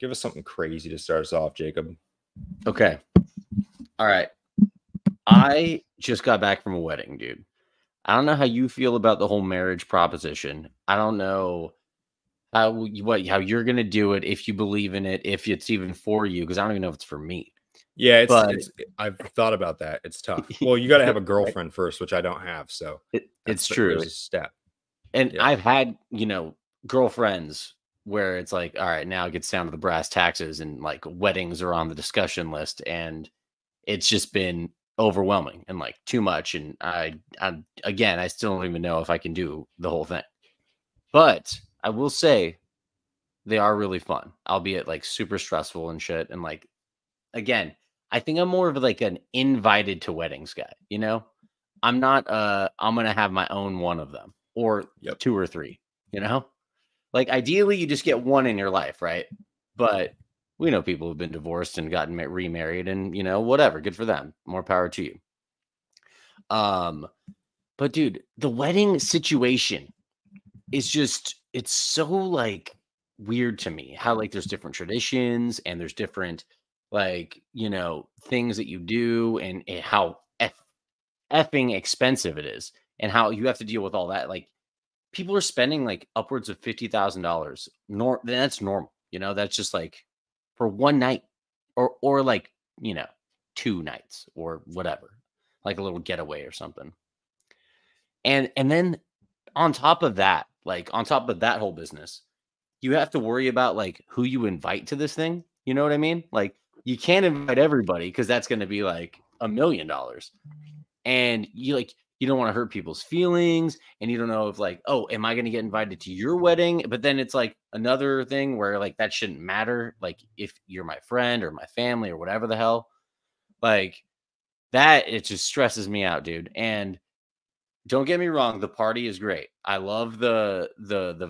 Give us something crazy to start us off, Jacob. Okay. All right. I just got back from a wedding, dude. I don't know how you feel about the whole marriage proposition. I don't know how you're gonna do it, if you believe in it, if it's even for you, because I don't even know if it's for me. Yeah, But I've thought about that. It's tough. Well, you got to have a right? girlfriend first, which I don't have. So It's true. there's a step. And Yeah. I've had, girlfriends where it's like, all right, now it gets down to the brass taxes and like weddings are on the discussion list, and it's just been overwhelming and like too much. And I still don't even know if I can do the whole thing. But I will say they are really fun, albeit like super stressful and shit. And like, again, I think I'm more of like an invited to weddings guy, I'm not I'm gonna have my own one of them, or two or three, Like ideally you just get one in your life, right? But we know people who've been divorced and gotten remarried, and whatever, good for them. More power to you. But dude, the wedding situation is just, it's so like weird to me how like there's different traditions and there's different like, things that you do, and how effing expensive it is, and how you have to deal with all that. Like people are spending like upwards of $50,000. That's normal. That's just like for one night, or like, 2 nights or whatever, like a little getaway or something. And then on top of that, like on top of that whole business, you have to worry about like who you invite to this thing. You know what I mean? Like you can't invite everybody, because that's going to be like $1 million. And you don't want to hurt people's feelings, and you don't know if like, oh, am I going to get invited to your wedding? But then it's like another thing where like that shouldn't matter. Like if you're my friend or my family or whatever the hell, like that, it just stresses me out, dude. And don't get me wrong, the party is great. I love the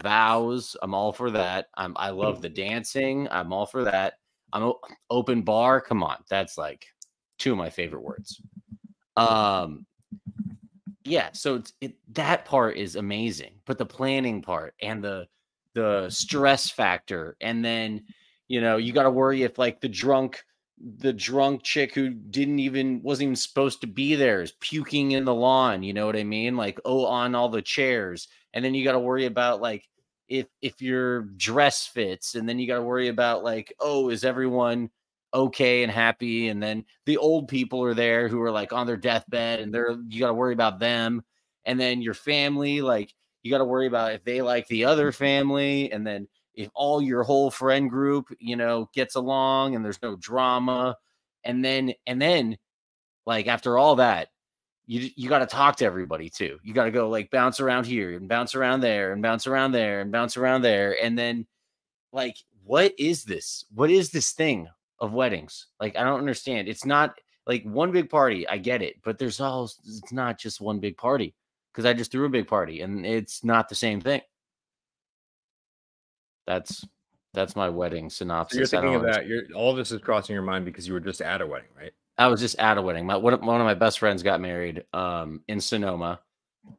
vows. I'm all for that. I love the dancing. I'm all for that. Open bar. Come on, that's like 2 of my favorite words. Yeah, so that part is amazing, but the planning part and the stress factor, and then you got to worry if like the drunk chick who wasn't even supposed to be there is puking in the lawn, you know what I mean? Like, oh, on all the chairs. And then you got to worry about like if your dress fits, and then you got to worry about like, oh, is everyone okay and happy? And then the old people are there who are like on their deathbed, and you got to worry about them. And then your family, like you got to worry about if they like the other family, and then if all your whole friend group, gets along and there's no drama. And then like after all that, you got to talk to everybody too. You got to go like bounce around here and bounce around there and bounce around there and bounce around there. And then like, what is this? What is this thing of weddings? Like, I don't understand. It's not like one big party. I get it, but it's not just one big party, because I just threw a big party and it's not the same thing. That's my wedding synopsis. So you're thinking of that. All of this is crossing your mind because you were just at a wedding, right? I was just at a wedding. One of my best friends got married in Sonoma,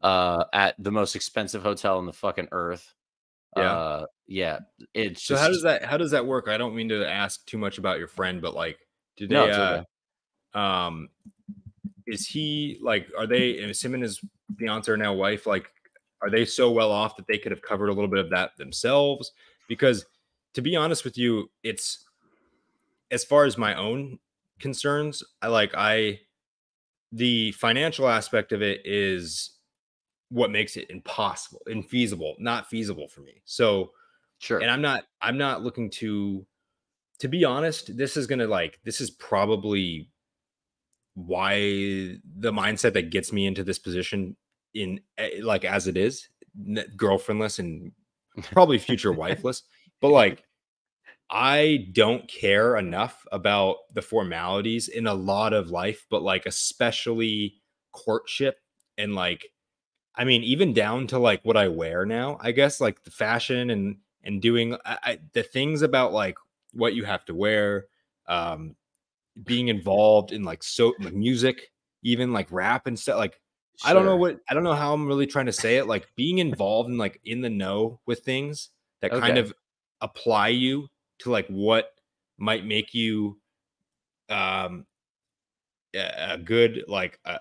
at the most expensive hotel in the fucking earth. Yeah. Yeah. It's so just, how does that work? I don't mean to ask too much about your friend, but like, do they? No, okay. Is he like? Are they? Is him and his fiance or now wife, like, are they so well off that they could have covered a little bit of that themselves? Because to be honest with you, it's, as far as my own concerns, the financial aspect of it is what makes it infeasible, not feasible for me. So sure. And I'm not looking to be honest, this is probably why the mindset that gets me into this position, in like as it is, girlfriendless and probably future wifeless, but like I don't care enough about the formalities in a lot of life, but like especially courtship, and like, I mean, even down to like what I wear now, I guess, like the fashion and doing the things about like what you have to wear, being involved in like like music, even like rap and stuff. Like, sure. I don't know how I'm really trying to say it. Like being involved in like in the know with things that kind of apply you to like what might make you um a good like a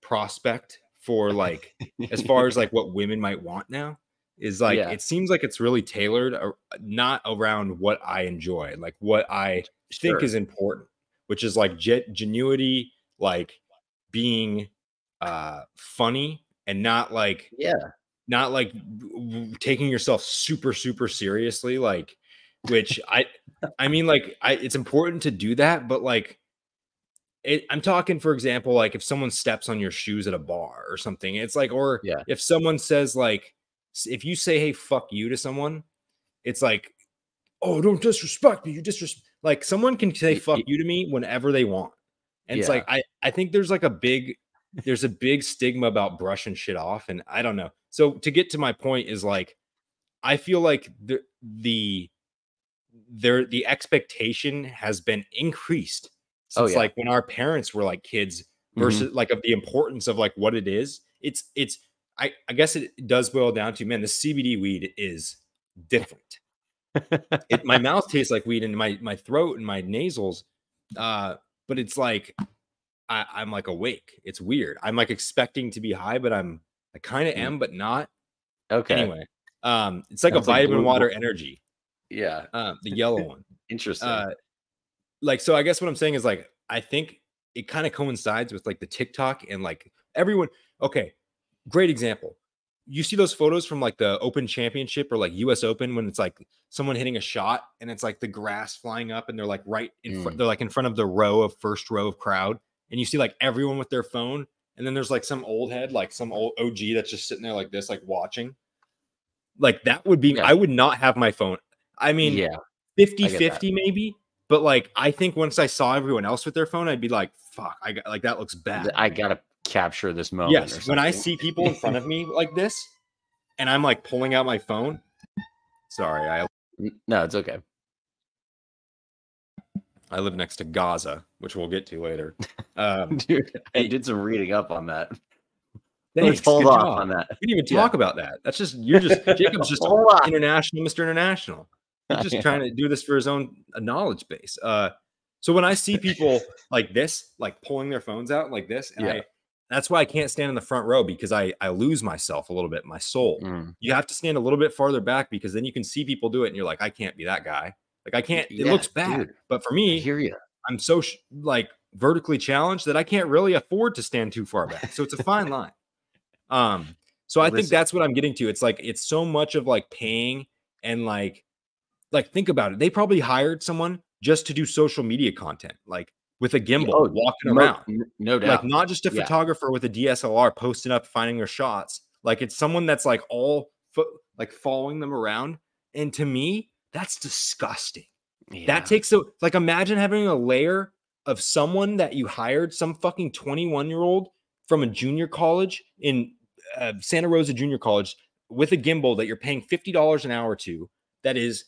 prospect for like as far as like what women might want now is like Yeah, it seems like it's really tailored not around what I enjoy, like what I think is sure. important, which is like genuity, like being funny and Yeah. not like taking yourself super super seriously, like which I mean like I it's important to do that, but like I'm talking, for example, like if someone steps on your shoes at a bar or something, it's like, or Yeah. if someone says like, if you say, "Hey, fuck you" to someone, it's like, "Oh, don't disrespect me. You disrespect." Like someone can say "fuck you" to me whenever they want, and it's like Yeah. I think there's like there's a big stigma about brushing shit off, and I don't know. So to get to my point is like I feel like the expectation has been increased Oh, since yeah. like when our parents were like kids Mhm. versus like of the importance of like what it is. It's I guess it does boil down to, man, the CBD weed is different. It my mouth tastes like weed and my throat and my nasals, but it's like I'm like awake. It's weird. I'm like expecting to be high, but I kind of Mm, am, but not. okay. Anyway, it's like a Sounds like vitamin blue bl water energy, yeah. the yellow one. Interesting. Uh, like, so I guess what I'm saying is like, I think it kind of coincides with like the TikTok and like everyone. Okay, great example. You see those photos from like the Open Championship or like US Open when it's like someone hitting a shot and it's like the grass flying up and they're like right in front, Mm, they're like in front of the first row of crowd. And you see like everyone with their phone. And then there's like some old head, like some old OG that's just sitting there like this, like watching. Like that would be, yeah. I would not have my phone. I mean, Yeah, 50 I get that. 50 maybe, but like I think once I saw everyone else with their phone, I'd be like, fuck, I got like that looks bad. I gotta capture this moment or Yes, when I something. see people in front of me like this and I'm like pulling out my phone, sorry, No, it's okay. I live next to Gaza, which we'll get to later. Dude, I Hey, did some reading up on that. Let's thanks, hold good off job. on that. We didn't even Yeah. talk about that. That's just you're just Jacob's just Hold on. international, Mr. International. He's just Yeah. trying to do this for his own knowledge base. So when I see people like this, like pulling their phones out like this, and Yeah. that's why I can't stand in the front row because I lose myself a little bit, my soul. Mm. You have to stand a little bit farther back because then you can see people do it, and you're like, I can't be that guy. Like I can't. It Yeah, looks bad, dude, but for I me, hear you. I'm so like vertically challenged that I can't really afford to stand too far back. So it's a fine line. Um, so I think Listen, that's what I'm getting to. It's like it's so much of like paying and like think about it. They probably hired someone just to do social media content, like with a gimbal oh, walking around. no Like doubt. not just a Yeah, photographer with a DSLR posting up, finding their shots. Like it's someone that's like like following them around. And to me, that's disgusting. That yeah. takes so like imagine having a layer of someone that you hired, some fucking 21-year-old from a junior college in Santa Rosa Junior College with a gimbal that you're paying $50 an hour to. That is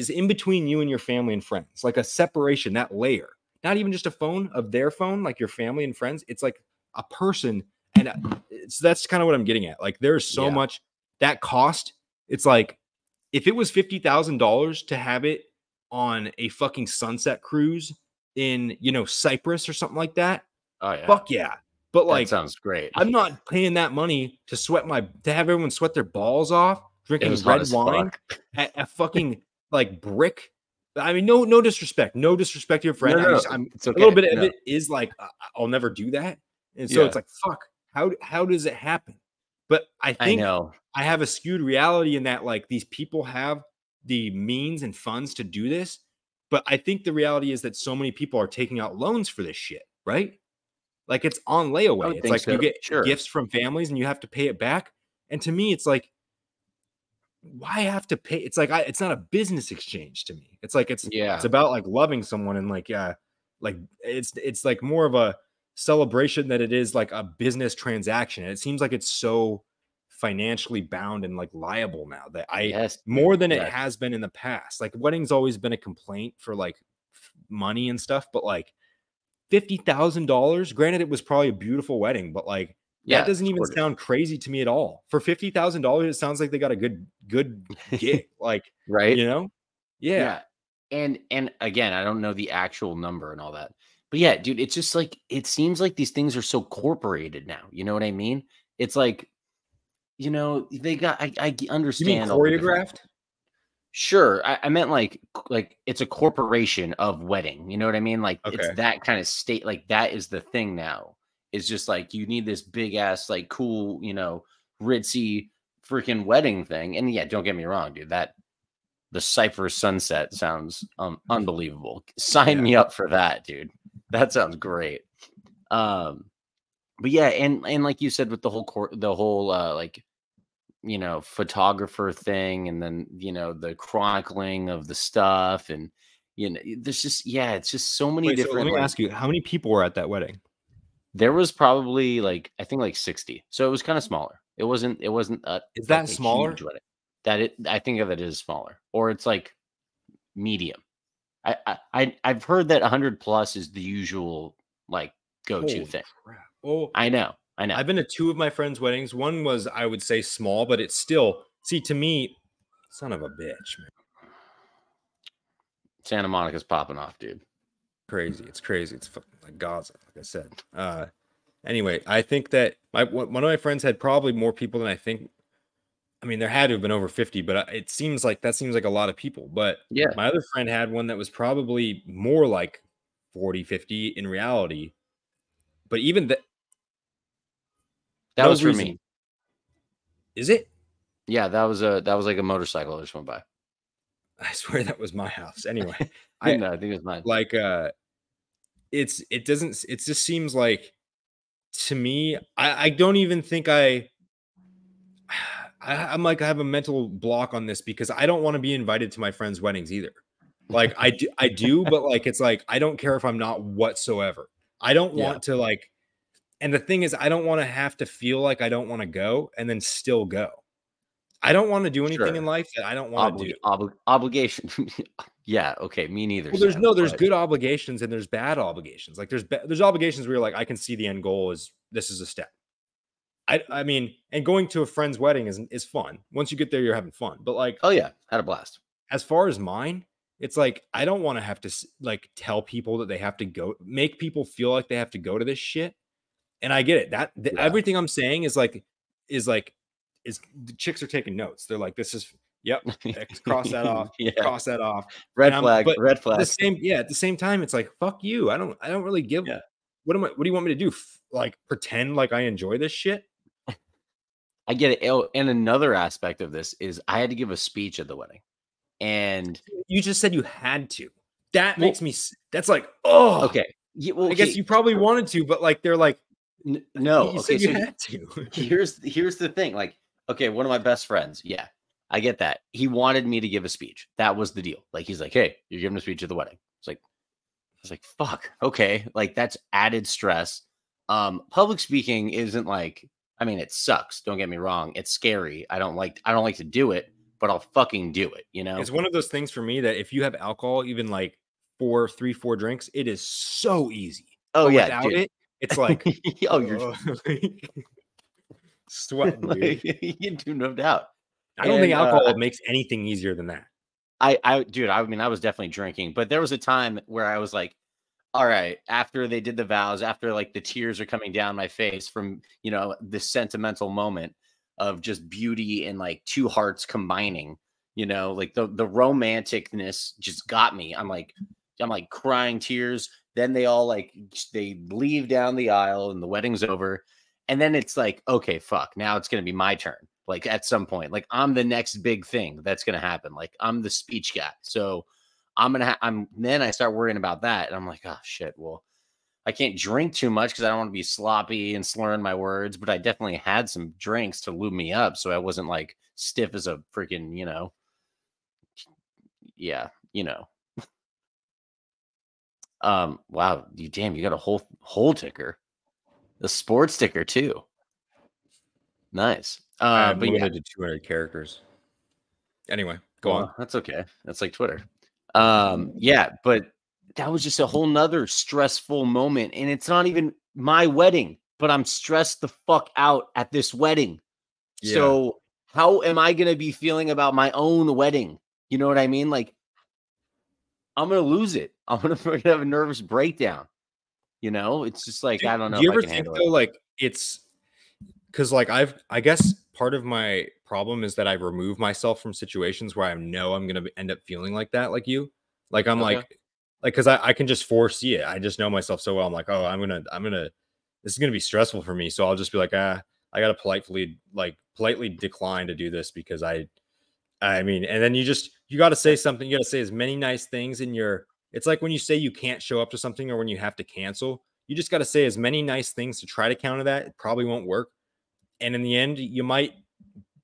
in between you and your family and friends, like a separation, that layer, not even just a phone of their phone, like your family and friends. It's like a person. And that's kind of what I'm getting at. Like there's so Yeah. much that cost. It's like if it was $50,000 to have it on a fucking sunset cruise in, Cyprus or something like that, Oh, yeah. fuck yeah. But That like, sounds great. I'm not paying that money to have everyone sweat their balls off It was drinking hot red as wine fuck. at a fucking like brick. I mean, no disrespect, no disrespect to your No, friend. no, no, I'm it's a little okay. bit of No. it is like I'll never do that, and so it's Yeah, like fuck. How does it happen? But I I think know. I have a skewed reality in that like these people have the means and funds to do this, but I think the reality is that so many people are taking out loans for this shit, right? Like it's on I layaway. would It's think like you so. get Sure. gifts from families and you have to pay it back. And to me, it's like, why have to pay? It's like it's not a business exchange to me. It's like it's Yeah. about like loving someone and like it's like more of a celebration that it is like a business transaction. And it seems like it's so financially bound and like liable now that Yes, dude. more than it Yes. has been in the past. Like weddings always been a complaint for like money and stuff, but like $50,000. Granted, it was probably a beautiful wedding, but like that Yeah, doesn't even supportive. sound crazy to me at all. For $50,000, it sounds like they got a good gig. Like, Right? you know? Yeah. Yeah. And again, I don't know the actual number and all that. But yeah, dude, it's just like it seems like these things are so corporated now. You know what I mean? It's like, they got I You mean understand all the different. choreographed? Sure, I meant like it's a corporation of wedding. You know what I mean? Like it's Okay. that kind of state. Like that is the thing now. It's just like you need this big ass, like cool, ritzy freaking wedding thing. And yeah, don't get me wrong, dude. The Cypress Sunset sounds unbelievable. Sign Yeah. me up for that, dude. That sounds great. Um, but yeah, and like you said with the whole like photographer thing, and then the chronicling of the stuff, and there's just it's just so many Wait, so let different me like ask you, how many people were at that wedding? there was probably like I think like 60. So it was kind of smaller. It wasn't Is like that a smaller? huge wedding. I think of it as smaller, or it's like medium. I've heard that 100 plus is the usual like go-to Holy thing. crap. Oh, I know. I know. I've been to 2 of my friends' weddings. One was, I would say, small, but it's still, see, to me, son of a bitch, man. Santa Monica's popping off, dude. Crazy. It's crazy. It's fucking like Gaza, like I said. Anyway, I think that one of my friends had probably more people than I think. I mean, there had to have been over 50, but it seems like a lot of people. But Yeah, my other friend had one that was probably more like 40, 50 in reality. But even that, that no was for reason. me. Is it? Yeah, that was like a motorcycle that just went by. I swear that was my house. Anyway, I No, I think it was mine. like it doesn't, it just seems like, to me, I don't even think I'm like, I have a mental block on this because I don't want to be invited to my friends' weddings either. Like I do, but like it's like I don't care if I'm not whatsoever. I don't Yeah, want to like, and the thing is, I don't want to have to feel like I don't want to go and then still go. I don't want to do anything in sure. life that I don't want to do. Obligation. Yeah, okay, me neither, Well, there's Sam. no, there's But good obligations and there's bad obligations. Like there's obligations where you're like, I can see the end goal is this is a step. I mean, and going to a friend's wedding is fun. Once you get there, you're having fun. But like, oh yeah, had a blast. as far as mine, it's like I don't want to have to like tell people that they have to go, make people feel like they have to go to this shit. And I get it. Yeah. Everything I'm saying is like is the chicks are taking notes. They're like, this is, yep, cross that off, Yeah. cross that off. And Red I'm, flag, but red at the flag. same, yeah, at the same time, it's like, fuck you. I don't really give. Yeah. What do you want me to do? Like pretend like I enjoy this shit? I get it. Oh, and another aspect of this is I had to give a speech at the wedding. And You just said you had to. That well, makes me. That's like, oh, okay. Yeah, well, I guess okay. you probably wanted to, but like they're like, No, you okay. said you So had to. here's the thing. Like, okay, one of my best friends. Yeah, I get that. He wanted me to give a speech. That was the deal. Like, he's like, hey, you're giving a speech at the wedding. I was like, fuck. Okay. Like, that's added stress. Public speaking isn't like, I mean, it sucks. Don't get me wrong. It's scary. I don't like to do it, but I'll fucking do it, you know? It's one of those things for me that if you have alcohol, even like 4 drinks, it is so easy. Oh But yeah, without dude. it, it's like, Oh, you're like, sweating, dude. like, you do, no doubt. I don't think And alcohol makes anything easier than that. dude, I mean, I was definitely drinking, but there was a time where I was like, all right, after they did the vows, after like the tears are coming down my face from, this sentimental moment of just beauty and like two hearts combining, like the romanticness just got me. I'm like crying tears. Then they all like they leave down the aisle and the wedding's over. And then it's like, okay, fuck. Now it's gonna be my turn. Like at some point, like I'm the next big thing that's gonna happen. Like I'm the speech guy. So I'm then I start worrying about that. And I'm like, oh shit. Well, I can't drink too much because I don't want to be sloppy and slurring my words, but I definitely had some drinks to lube me up so I wasn't like stiff as a freaking, yeah, wow, you got a whole ticker, a sports ticker too. Nice. I'm But yeah, limited to 200 characters. Anyway, go on. well, that's okay. That's like Twitter. Yeah, but that was just a whole nother stressful moment. And it's not even my wedding, but I'm stressed the fuck out at this wedding. Yeah. So how am I gonna be feeling about my own wedding? You know what I mean? Like I'm gonna lose it. I'm gonna freaking have a nervous breakdown. You know, it's just like Do I don't know do you if I ever can think handle it. though, like, it's because like I guess part of my problem is that I remove myself from situations where I know I'm gonna end up feeling like that, like you. Like I'm Okay. like because I can just foresee it. I just know myself so well. I'm like, oh, I'm gonna this is gonna be stressful for me. So I'll just be like, I gotta politely decline to do this because I mean, and then you gotta say something, you gotta say as many nice things in your it's like when you say you can't show up to something or when you have to cancel, you just gotta say as many nice things to try to counter that. It probably won't work. And in the end, you might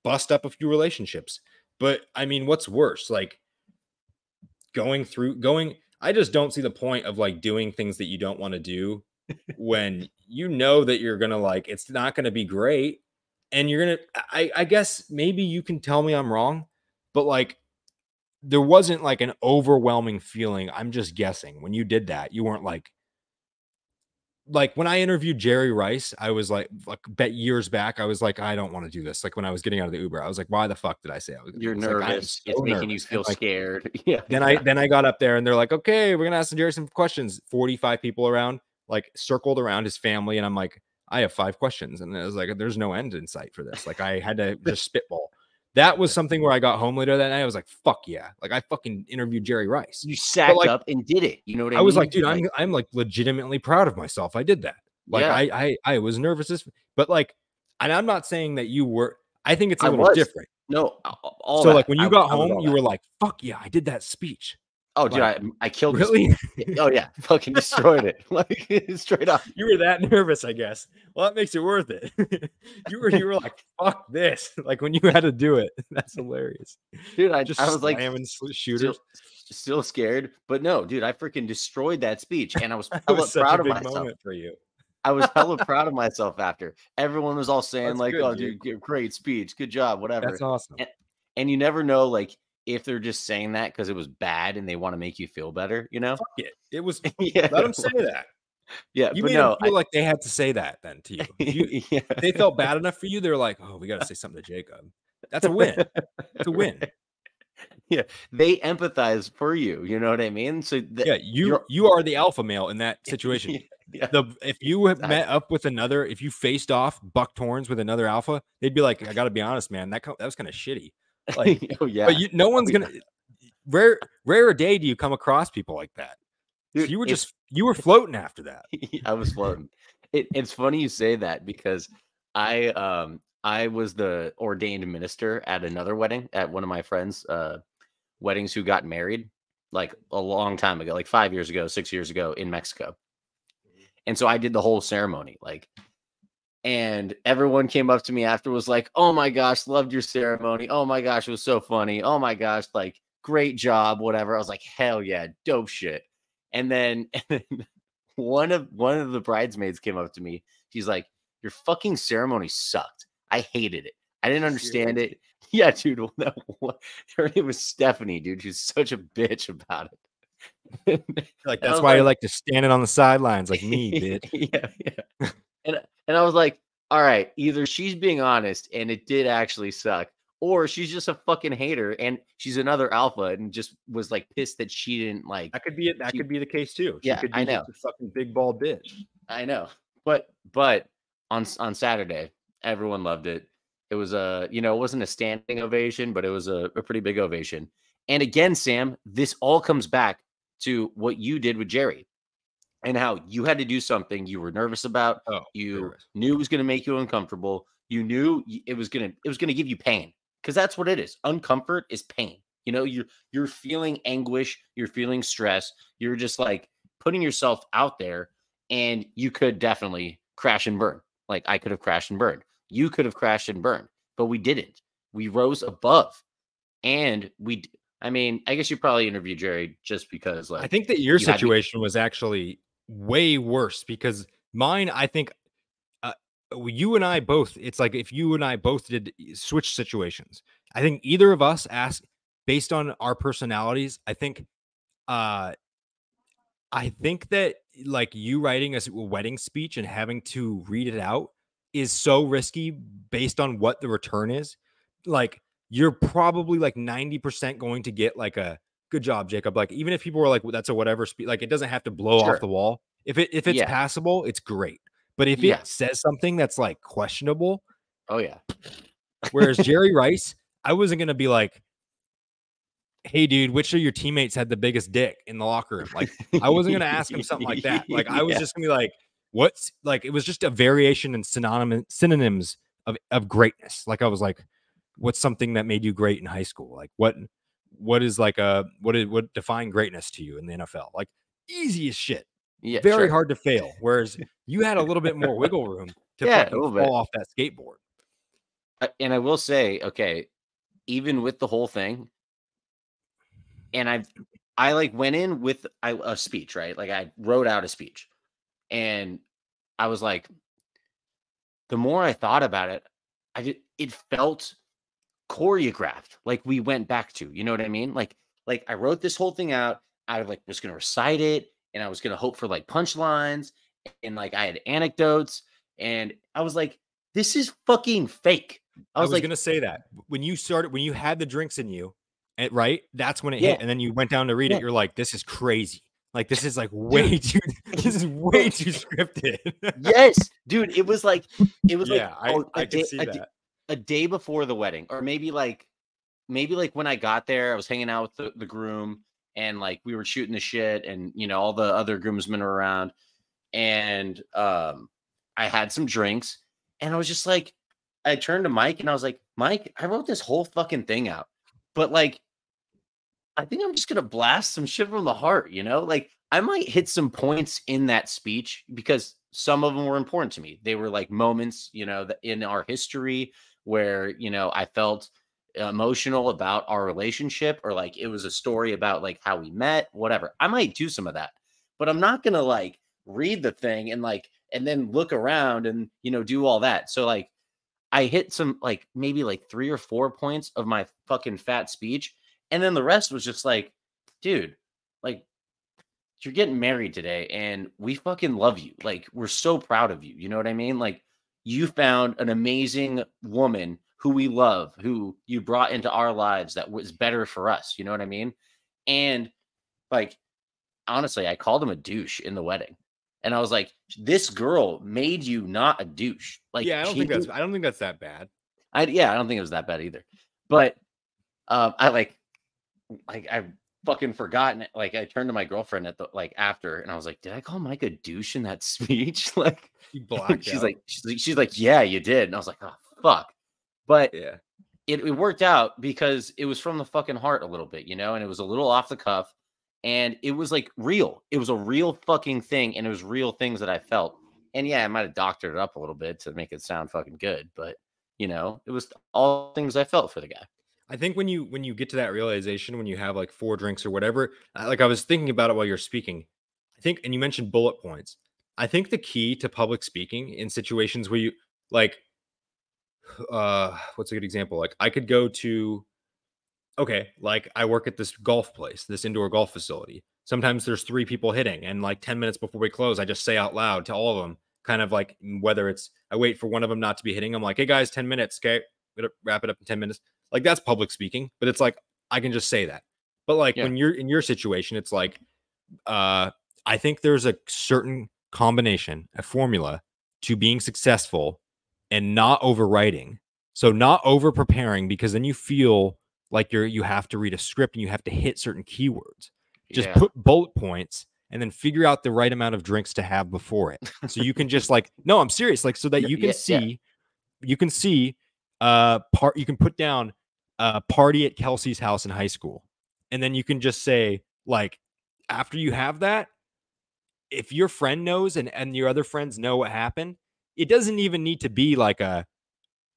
bust up a few relationships. But I mean, what's worse? Like going I just don't see the point of like doing things that you don't want to do when you know that you're gonna like it's not gonna be great. And you're gonna I guess maybe you can tell me I'm wrong, but like there wasn't like an overwhelming feeling. I'm just guessing. When you did that, you weren't like when I interviewed Jerry Rice, I was like bet years back, I was like, I don't want to do this. Like when I was getting out of the Uber, I was like, why the fuck did I say I was gonna do You're this? Like I am nervous. It's so making you nervous. And feel like scared. Yeah, yeah. then I got up there and they're like, okay, we're gonna ask Jerry some questions. 45 people around, like circled around his family, and I'm like, I have 5 questions, and it was like, there's no end in sight for this. Like I had to just spitball. That was something where I got home later that night. I was like, fuck yeah, like I fucking interviewed Jerry Rice. You But sacked like up and did it. You know what I I was like, mean? dude, Like, I'm like legitimately proud of myself. I did that. Like yeah, I was nervous as, but like, and I'm not saying that you were. I think it's a I little was. different. No, all So like that. when you I got I was home, all you that. were like, fuck yeah, I did that speech. Oh, dude, Like I killed the really, speech. Oh yeah, fucking destroyed it. Like straight up. you were that nervous, I guess. Well, that makes it worth it. You were like, fuck this. Like when you had to do it. That's hilarious. Dude, I Just was like slamming still shooters. still scared, but no, dude, I freaking destroyed that speech and I was That hella was such a proud of big myself. moment for you. I was hella proud of myself after. Everyone was all saying That's like, good, "Oh, dude. dude, great speech. Good job, That's whatever." awesome. And you never know like if they're just saying that because it was bad and they want to make you feel better, you know? Fuck it. It was Yeah. let them say that. Yeah, You but made them no, feel like they had to say that then to you. yeah. If they felt bad enough for you, they're like, "Oh, we gotta say something to Jacob." That's a win. It's a win. Yeah, they empathize for you, you know what I mean? So that Yeah, you're you are the alpha male in that situation. yeah, yeah, The if you had met exactly. up with another, if you faced off bucked horns with another alpha, they'd be like, "I gotta be honest, man, that was kind of shitty." Like, Oh, but yeah. no Oh, one's yeah. gonna rare a day do you come across people like that. So Dude, it's you were floating after that. I was floating. It's funny you say that because I was the ordained minister at another wedding at one of my friends' weddings who got married like a long time ago, like 5 years ago, 6 years ago in Mexico. And so I did the whole ceremony, like, and everyone came up to me after was like, "Oh my gosh, loved your ceremony. Oh my gosh, it was so funny. Oh my gosh, like great job, whatever." I was like, "Hell yeah, dope shit." And then, and then one of the bridesmaids came up to me. She's like, "Your fucking ceremony sucked. I hated it. I didn't understand Serious? it." Yeah, dude. Her name was Stephanie, dude. She's such a bitch about it. Like And I that's was why you like, like to stand it on the sidelines like me, bitch. yeah, yeah. And I was like, all right, either she's being honest and it did actually suck, or she's just a fucking hater and she's another alpha and just was like pissed that she didn't like That could be it. That she could be the case too. She yeah, could I be know. just a fucking big bald bitch. I know. But on Saturday, everyone loved it. It was it wasn't a standing ovation, but it was a pretty big ovation. And again, Sam, this all comes back to what you did with Jerry and how you had to do something you were nervous about. Oh, You nervous. knew it was going to make you uncomfortable. You knew it was going to give you pain because that's what it is. Uncomfort is pain. You know, you're feeling anguish, you're feeling stress, you're just like putting yourself out there and you could definitely crash and burn. Like I could have crashed and burned. You could have crashed and burned, but we didn't. We rose above and I mean, I guess you probably interviewed Jerry just because I like think that your you had me. situation was actually way worse because mine, I think uh, you and I both, it's like if you and I both did switch situations, I think either of us asked based on our personalities. Uh, I think that like you writing a wedding speech and having to read it out is so risky based on what the return is. Like you're probably like 90% going to get like good job, Jacob. Like, even if people were like, that's a whatever speed, like, it doesn't have to blow off Sure. the wall. If it's Yeah. passable, it's great. But if Yeah. it says something that's like questionable, Oh yeah. whereas Jerry Rice, I wasn't gonna be like, hey, dude, which of your teammates had the biggest dick in the locker room? Like, I wasn't gonna ask him something like that. Like, I was Yeah. just gonna be like, what's like, it was just a variation in synonyms of greatness. Like, I was like, what's something that made you great in high school? Like, what is like what defined greatness to you in the NFL? Like, easy as shit. Yeah, Very sure. hard to fail. Whereas you had a little bit more wiggle room to Yeah, a fucking little bit. fall off that skateboard. And I will say, okay, even with the whole thing, and I like went in with a speech, right? Like I wrote out a speech, and I was like, the more I thought about it, it felt choreographed, like we went back to, you know what I mean? Like I wrote this whole thing out. I like was gonna recite it, and I was gonna hope for like punchlines, and like I had anecdotes, and I was like, this is fucking fake. I I was was like, gonna say that when you had the drinks in you, right? That's when it hit, yeah, and then you went down to read it. yeah, You're like, this is crazy. Like, this is like dude. way too. This is way too scripted. Yes, dude, it was like Yeah, oh, I could see that. a day before the wedding, or maybe like when I got there, I was hanging out with the groom, and like we were shooting the shit, and all the other groomsmen were around, and I had some drinks, and I was just like, I turned to Mike and I was like, Mike, I wrote this whole fucking thing out, but like I think I'm just gonna blast some shit from the heart, Like I might hit some points in that speech because some of them were important to me. They were like moments, that in our history where, I felt emotional about our relationship, or like it was a story about like how we met, whatever. I might do some of that, but I'm not gonna like read the thing and then look around and do all that. So like I hit some like maybe like 3 or 4 points of my fucking fat speech, and then the rest was just like, dude, like you're getting married today and we fucking love you. Like we're so proud of you. You know what I mean? Like you found an amazing woman who we love, who you brought into our lives that was better for us. You know what I mean? And like honestly, I called him a douche in the wedding. And I was like, this girl made you not a douche. Like Yeah, she did. I don't think that's that bad. Yeah, I don't think it was that bad either. But I I fucking forgotten it. Like I turned to my girlfriend at the like after, and I was like, "Did I call Mike a douche in that speech?" Like, You blacked she's out. like, she's like, "Yeah, you did." And I was like, "Oh fuck," but Yeah. it worked out because it was from the fucking heart a little bit, and it was a little off the cuff, and it was like real. It was a real fucking thing, and it was real things that I felt. And yeah, I might have doctored it up a little bit to make it sound fucking good, but it was all things I felt for the guy. I think when you get to that realization, when you have like 4 drinks or whatever, like I was thinking about it while you're speaking. I think, and you mentioned bullet points. I think the key to public speaking in situations where you like, what's a good example? Like, I could go to, okay, like I work at this golf place, this indoor golf facility. Sometimes there's 3 people hitting, and like 10 minutes before we close, I just say out loud to all of them, kind of like whether it's I wait for one of them not to be hitting. I'm like, hey guys, 10 minutes, okay, we gotta wrap it up in 10 minutes. Like, that's public speaking, but it's like I can just say that. But like Yeah. when you're in your situation, it's like uh I think there's a certain combination, a formula to being successful and not overwriting. So not over preparing, because then you feel like you have to read a script and you have to hit certain keywords. Just Yeah. put bullet points and then figure out the right amount of drinks to have before it. So you can just like, no, I'm serious, like so that No, yeah, yeah. you can see you can put down party at Kelsey's house in high school. And then you can just say, like, after you have that, if your friend knows and your other friends know what happened, it doesn't even need to be like a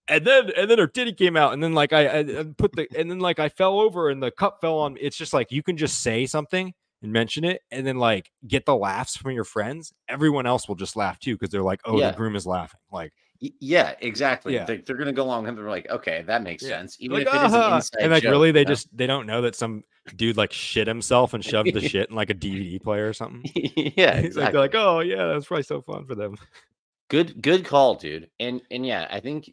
and then her titty came out, and then like I put the and then like I fell over and the cup fell on. It's just like you can just say something and mention it, and then like get the laughs from your friends. Everyone else will just laugh too because they're like, oh, the Yeah. groom is laughing. Like, Yeah, exactly. yeah, They're gonna go along and they're like, okay, that makes yeah, sense, even like if it is an and inside like joke, really you know? they don't know that some dude like shit himself and shoved the shit in like a DVD player or something. Yeah, Like they're like, exactly. oh yeah, that's probably so fun for them. Good call, dude. And yeah, I think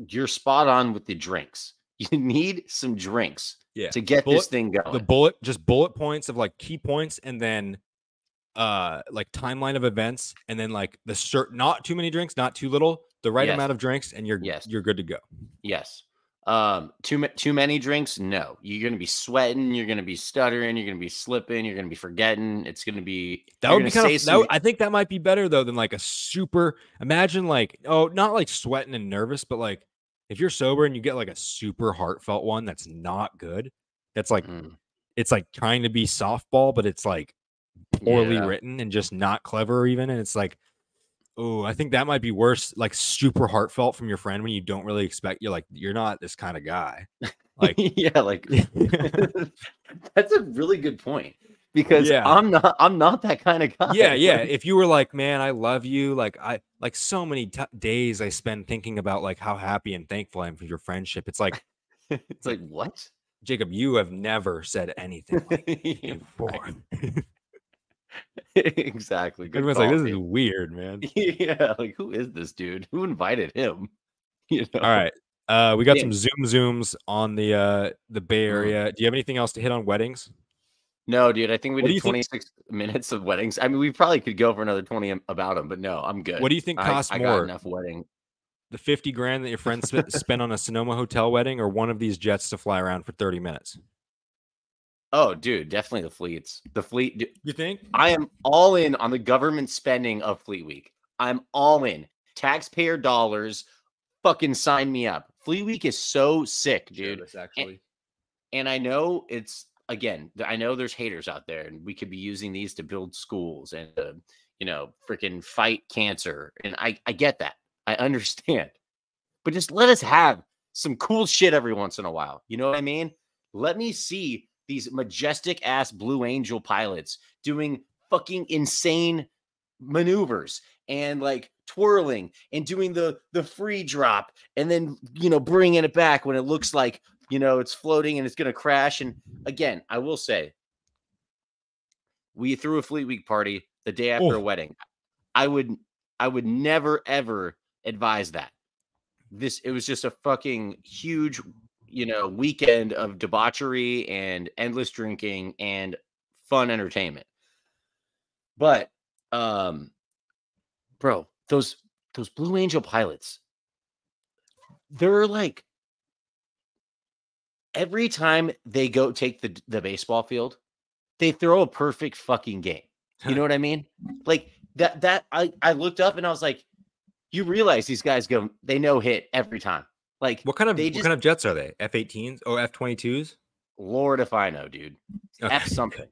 you're spot on with the drinks. You need some drinks Yeah. to get this thing going. Just bullet points of like key points, and then like timeline of events, and then like not too many drinks, not too little, the right Yes. amount of drinks, and you're Yes. good to go. Yes. Too many drinks? No. You're gonna be sweating, you're gonna be stuttering, you're gonna be slipping, you're gonna be forgetting. It's gonna be That would be kind of I think that might be better though than like a super imagine like not like sweating and nervous, but like if you're sober and you get like a super heartfelt one that's not good. That's like it's like trying to be softball, but it's like poorly written and just not clever even, and it's like, oh, I think that might be worse, like super heartfelt from your friend when you don't really expect, you're like, you're not this kind of guy. Like, yeah, like that's a really good point because I'm not that kind of guy. Yeah. If you were like, man, I love you, like so many days I spend thinking about like how happy and thankful I am for your friendship. It's like, it's like, what? Jacob, you have never said anything like before. Exactly. Everyone's like, this is weird, man. Yeah, like who is this dude? Who invited him? You know. All right. We got some zooms on the Bay Area. Do you have anything else to hit on weddings? No, dude. I think we did 26 minutes of weddings. I mean, we probably could go for another 20 about them, but no, I'm good. What do you think costs more? I got enough wedding. The 50 grand that your friends spent on a Sonoma hotel wedding, or one of these jets to fly around for 30 minutes? Oh, dude, definitely the fleets. The fleet. You think? I am all in on the government spending of Fleet Week. I'm all in. Taxpayer dollars. Fucking sign me up. Fleet Week is so sick, dude. Actually. And I know it's, again, I know there's haters out there, and we could be using these to build schools and, freaking fight cancer. And I get that. I understand. But just let us have some cool shit every once in a while. You know what I mean? Let me see these majestic ass Blue Angel pilots doing fucking insane maneuvers and like twirling and doing the free drop and then, bringing it back when it looks like, it's floating and it's going to crash. And again, I will say, we threw a Fleet Week party the day after a wedding. I would never, ever advise that. It was just a fucking huge weekend of debauchery and endless drinking and fun entertainment. But, bro, those Blue Angel pilots, they're like, every time they go take the baseball field, they throw a perfect fucking game. You know what I mean? Like that I looked up and I was like, you realize these guys they know hit every time. Like, what kind of jets are they? F-18s or F-22s? Lord if I know, dude. Okay. F something.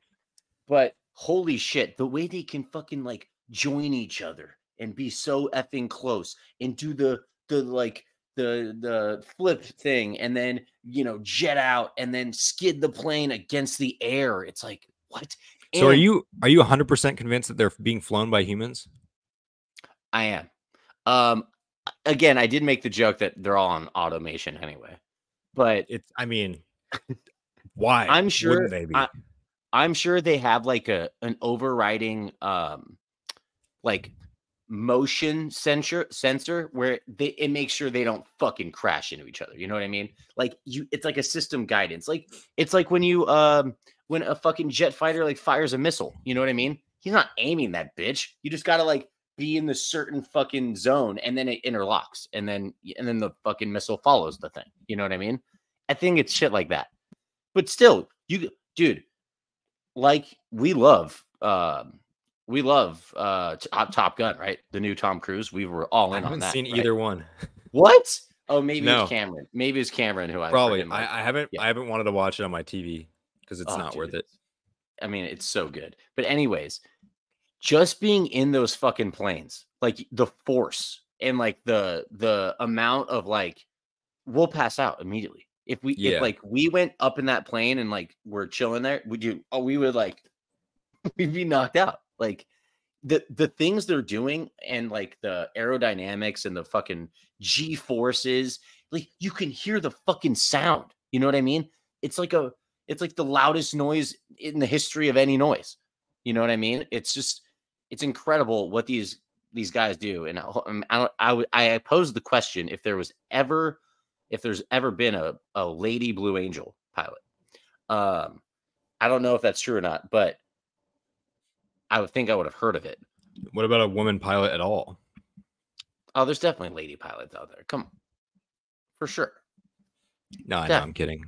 But holy shit, the way they can fucking like join each other and be so effing close and do the flip thing and then, jet out and then skid the plane against the air. It's like, what? So are you 100% convinced that they're being flown by humans? I am. Again, I did make the joke that they're all on automation anyway, but why? I'm sure wouldn't they be? I'm sure they have like an overriding like motion sensor where it makes sure they don't fucking crash into each other. You know what I mean? Like it's like a system guidance. Like it's like when you when a fucking jet fighter like fires a missile. You know what I mean? He's not aiming that bitch. You just gotta like be in the certain fucking zone, and then it interlocks, and then the fucking missile follows the thing. You know what I mean? I think it's shit like that. But still, dude, like we love Top Gun, right? The new Tom Cruise. We were all in on that. I haven't seen either one. What? Oh, maybe it's Cameron. Maybe it's Cameron who probably. I haven't wanted to watch it on my TV because it's not worth it. I mean, it's so good. But anyways, just being in those fucking planes, like the force and like the amount of like, we'll pass out immediately. If we went up in that plane and like we're chilling there, we would like, we'd be knocked out. Like the things they're doing and like the aerodynamics and the fucking G forces, like you can hear the fucking sound. You know what I mean? It's like the loudest noise in the history of any noise. You know what I mean? It's incredible what these guys do. And I posed the question if there's ever been a lady Blue Angel pilot. Um, I don't know if that's true or not, but I would think I would have heard of it. What about a woman pilot at all? Oh, there's definitely lady pilots out there. Come on, for sure. No, I know, I'm Definitely. kidding.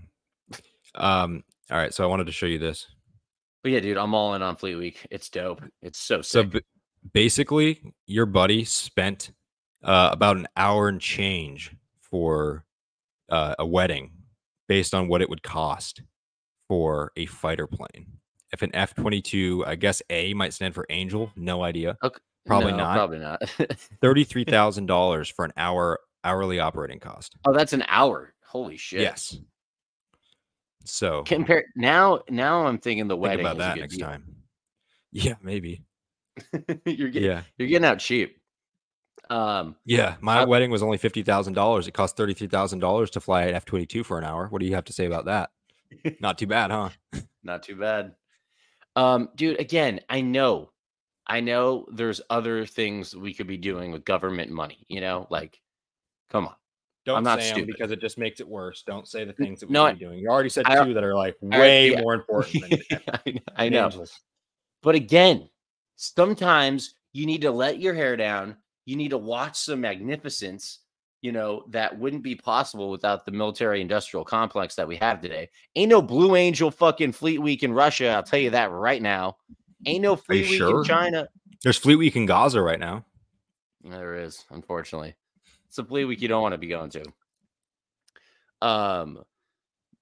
All right, so I wanted to show you this. But yeah, dude, I'm all in on Fleet Week. It's dope. It's so So sick. basically, your buddy spent about an hour and change for a wedding based on what it would cost for a fighter plane. If an F-22, I guess A might stand for Angel, no idea. Okay. Probably No, not. probably not. $33,000 for an hourly operating cost. Oh, that's an hour. Holy shit. Yes. So Compare now I'm thinking the think wedding about is a that good next deal. time. Yeah, maybe. you're getting Yeah. you're getting out cheap. Yeah. My I, wedding was only $50,000. It cost $33,000 to fly an F-22 for an hour. What do you have to say about that? Not too bad, huh? not too bad. Dude, again, I know there's other things we could be doing with government money, like, come on. I'm Don't not say them stupid. because it just makes it worse. Don't say the things that we No, could be doing. You already said I, two that are like I way yeah. more important than I know. angels. But again, sometimes you need to let your hair down. You need to watch some magnificence, that wouldn't be possible without the military industrial complex that we have today. Ain't no Blue Angel fucking Fleet Week in Russia. I'll tell you that right now. Ain't no Are you Fleet Week in sure? China. There's Fleet Week in Gaza right now. There is, unfortunately. It's a Fleet Week you don't want to be going to.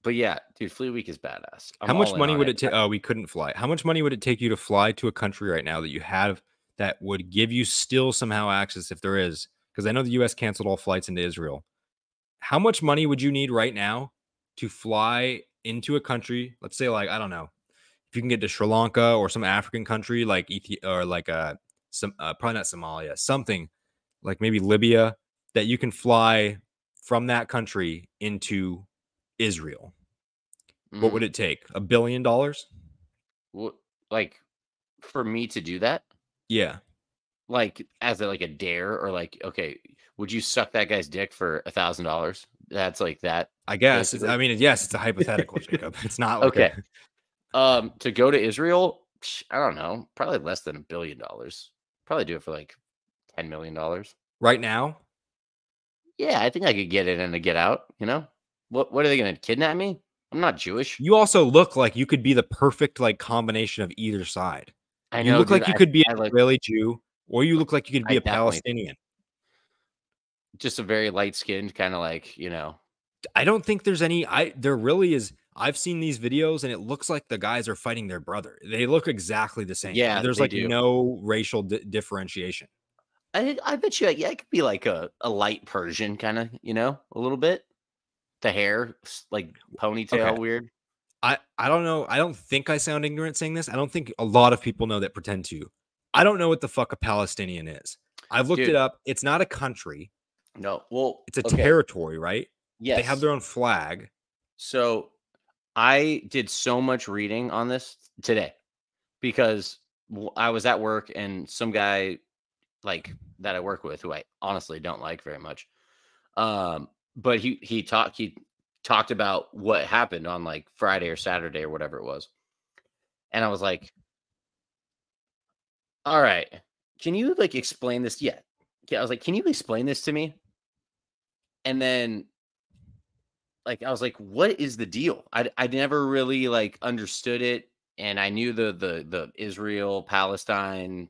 But yeah, dude, Fleet Week is badass. How I'm much all in money on would it. it take? Oh, we couldn't fly. How much money would it take you to fly to a country right now that you have that would give you still somehow access if there is? Because I know the US canceled all flights into Israel. How much money would you need right now to fly into a country? Let's say, like, I don't know, if you can get to Sri Lanka or some African country like or like some probably not Somalia, something like maybe Libya, that you can fly from that country into Israel. What would Mm. it take? $1 billion? What, like, for me to do that? Yeah, Like, as a, like a dare, or like, okay, would you suck that guy's dick for $1,000? That's like that, I guess. basically. I mean, yes, it's a hypothetical, Jacob. It's not like a Okay. To go to Israel, I don't know, probably less than $1 billion. Probably do it for like $10 million. right now. Yeah, I think I could get in and get out. What are they gonna kidnap me? I'm not Jewish. You also look like you could be the perfect like combination of either side. I You know, look dude. like you I could be I an like Israeli Jew, or you look like you could be I a definitely Palestinian. just a very light skinned kind of like, I don't think there's any. There really is. I've seen these videos, and it looks like the guys are fighting their brother. They look exactly the same. yeah, There's they like do. no racial differentiation. I bet you, yeah, it could be like a light Persian kind of, a little bit. The hair, like Okay, ponytail, weird. I don't know. I don't think I sound ignorant saying this. I don't think a lot of people know that pretend to. I don't know what the fuck a Palestinian is. I've looked it Dude, up. It's not a country. no. Well, It's a okay. territory, right? They have Yes. their own flag. So I did so much reading on this today because I was at work and some guy like that I work with, who I honestly don't like very much. But he talked about what happened on like Friday or Saturday or whatever it was. And I was like, all right, can you like explain this yet? I was like, can you explain this to me? And then like I was like, what is the deal? I never really like understood it. And I knew the Israel Palestine,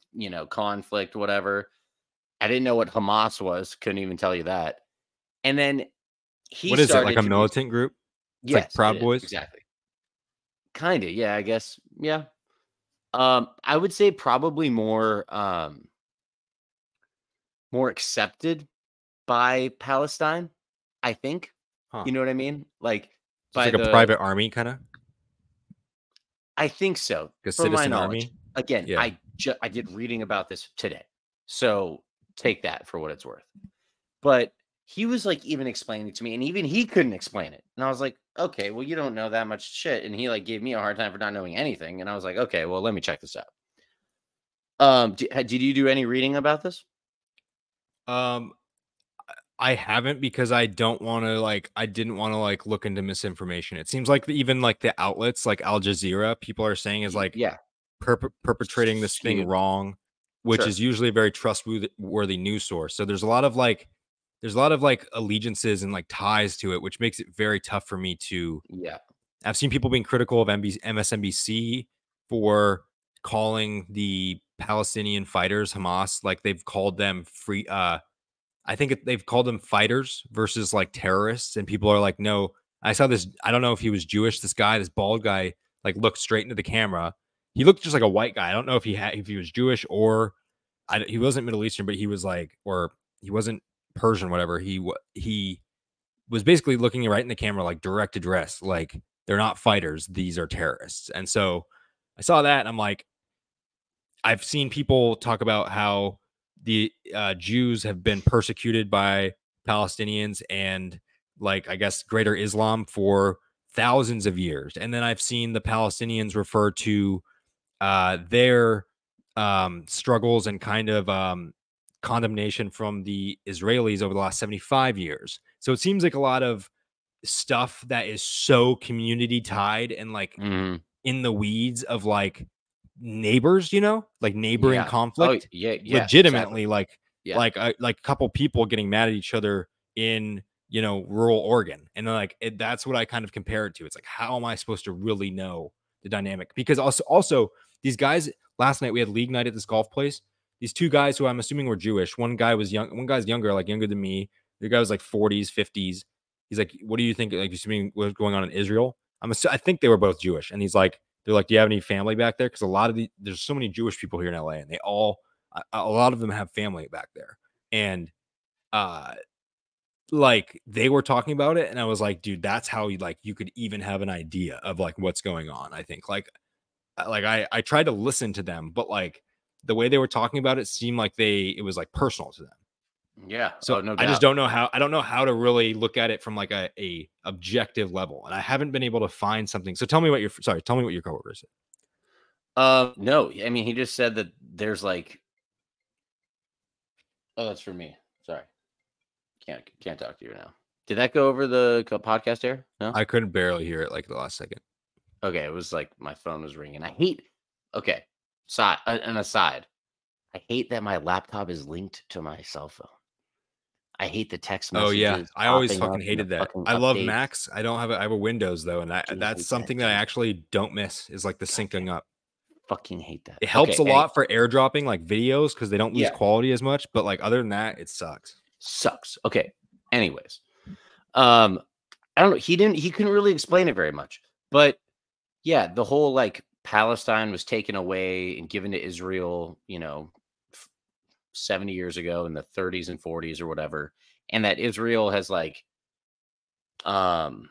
conflict, whatever. I didn't know what Hamas was, couldn't even tell you that. And then he What is it? Like started a to be militant group? It's like yes, it Proud is, Boys. exactly. Kinda, yeah, I guess. Yeah. I would say probably more accepted by Palestine, I think. Huh. You know what I mean? Like So it's by like a the private army kind of, I think so, like a from my citizen knowledge. army. Again, Yeah. I did reading about this today. So take that for what it's worth. But he was like even explaining it to me, and even he couldn't explain it. And I was like, okay, well, you don't know that much shit. And he like gave me a hard time for not knowing anything. And I was like, okay, well, let me check this out. Did you do any reading about this? Um, I haven't because I don't want to like I didn't want to like look into misinformation. It seems like even like the outlets like Al Jazeera, people are saying is like Yeah, perpetrating this thing skewed. wrong, which Sure. is usually a very trustworthy news source. So there's a lot of like allegiances and like ties to it, which makes it very tough for me to. Yeah. I've seen people being critical of MSNBC for calling the Palestinian fighters Hamas, like they've called them free. I think they've called them fighters versus like terrorists, and people are like, no. I saw this. I don't know if he was Jewish. This guy, this bald guy, like looked straight into the camera. He looked just like a white guy. I don't know if he was Jewish or he wasn't Middle Eastern, but he was like, or he wasn't Persian, whatever. He was basically looking right in the camera, like direct address, like they're not fighters, these are terrorists. And so I saw that, and I'm like, I've seen people talk about how the Jews have been persecuted by Palestinians and, like, I guess, greater Islam for thousands of years. And then I've seen the Palestinians refer to their struggles and kind of condemnation from the Israelis over the last 75 years. So it seems like a lot of stuff that is so community tied and like Mhm. in the weeds of like neighbors, like neighboring Yeah. Oh, conflict, yeah, yeah, exactly. legitimately Yeah. like a couple people getting mad at each other in rural Oregon, and then like that's what I kind of compare it to. It's like, how am I supposed to really know the dynamic? Because also these guys, last night we had league night at this golf place. These two guys who I'm assuming were Jewish. One guy was young, one guy's younger, like younger than me. The guy was like 40s, 50s. He's like, what do you think? Like, assuming what's going on in Israel? I think they were both Jewish, and he's like, they're like, do you have any family back there? Because a lot of there's so many Jewish people here in LA, and they all, a lot of them have family back there, and uh, like they were talking about it, and I was like, dude, that's how you could even have an idea of like what's going on. I think I tried to listen to them, but like the way they were talking about it seemed like it was like personal to them. Yeah. So Oh, no I just doubt. don't know how to really look at it from like a objective level, and I haven't been able to find something. So tell me what your coworker said. No, I mean, he just said that there's like oh, that's for me. Sorry. Can't talk to you now. Did that go over the podcast here? No? I couldn't barely hear it like the last second. Okay, it was like my phone was ringing. Okay, an aside. I hate that my laptop is linked to my cell phone. I hate the text Oh yeah, messages I always popping fucking up and the hated that. fucking I love updates. Macs. I have a Windows though, and Fucking that's hate that something that I too. actually don't miss is like the God damn syncing it. up. Fucking hate that. It helps Okay, a lot for airdropping like videos because they don't lose yeah, quality as much, but like other than that, it sucks. sucks. Okay. Anyways, um, I don't know. He couldn't really explain it very much. But yeah, the whole like Palestine was taken away and given to Israel, 70 years ago in the 30s and 40s or whatever. And that Israel has like um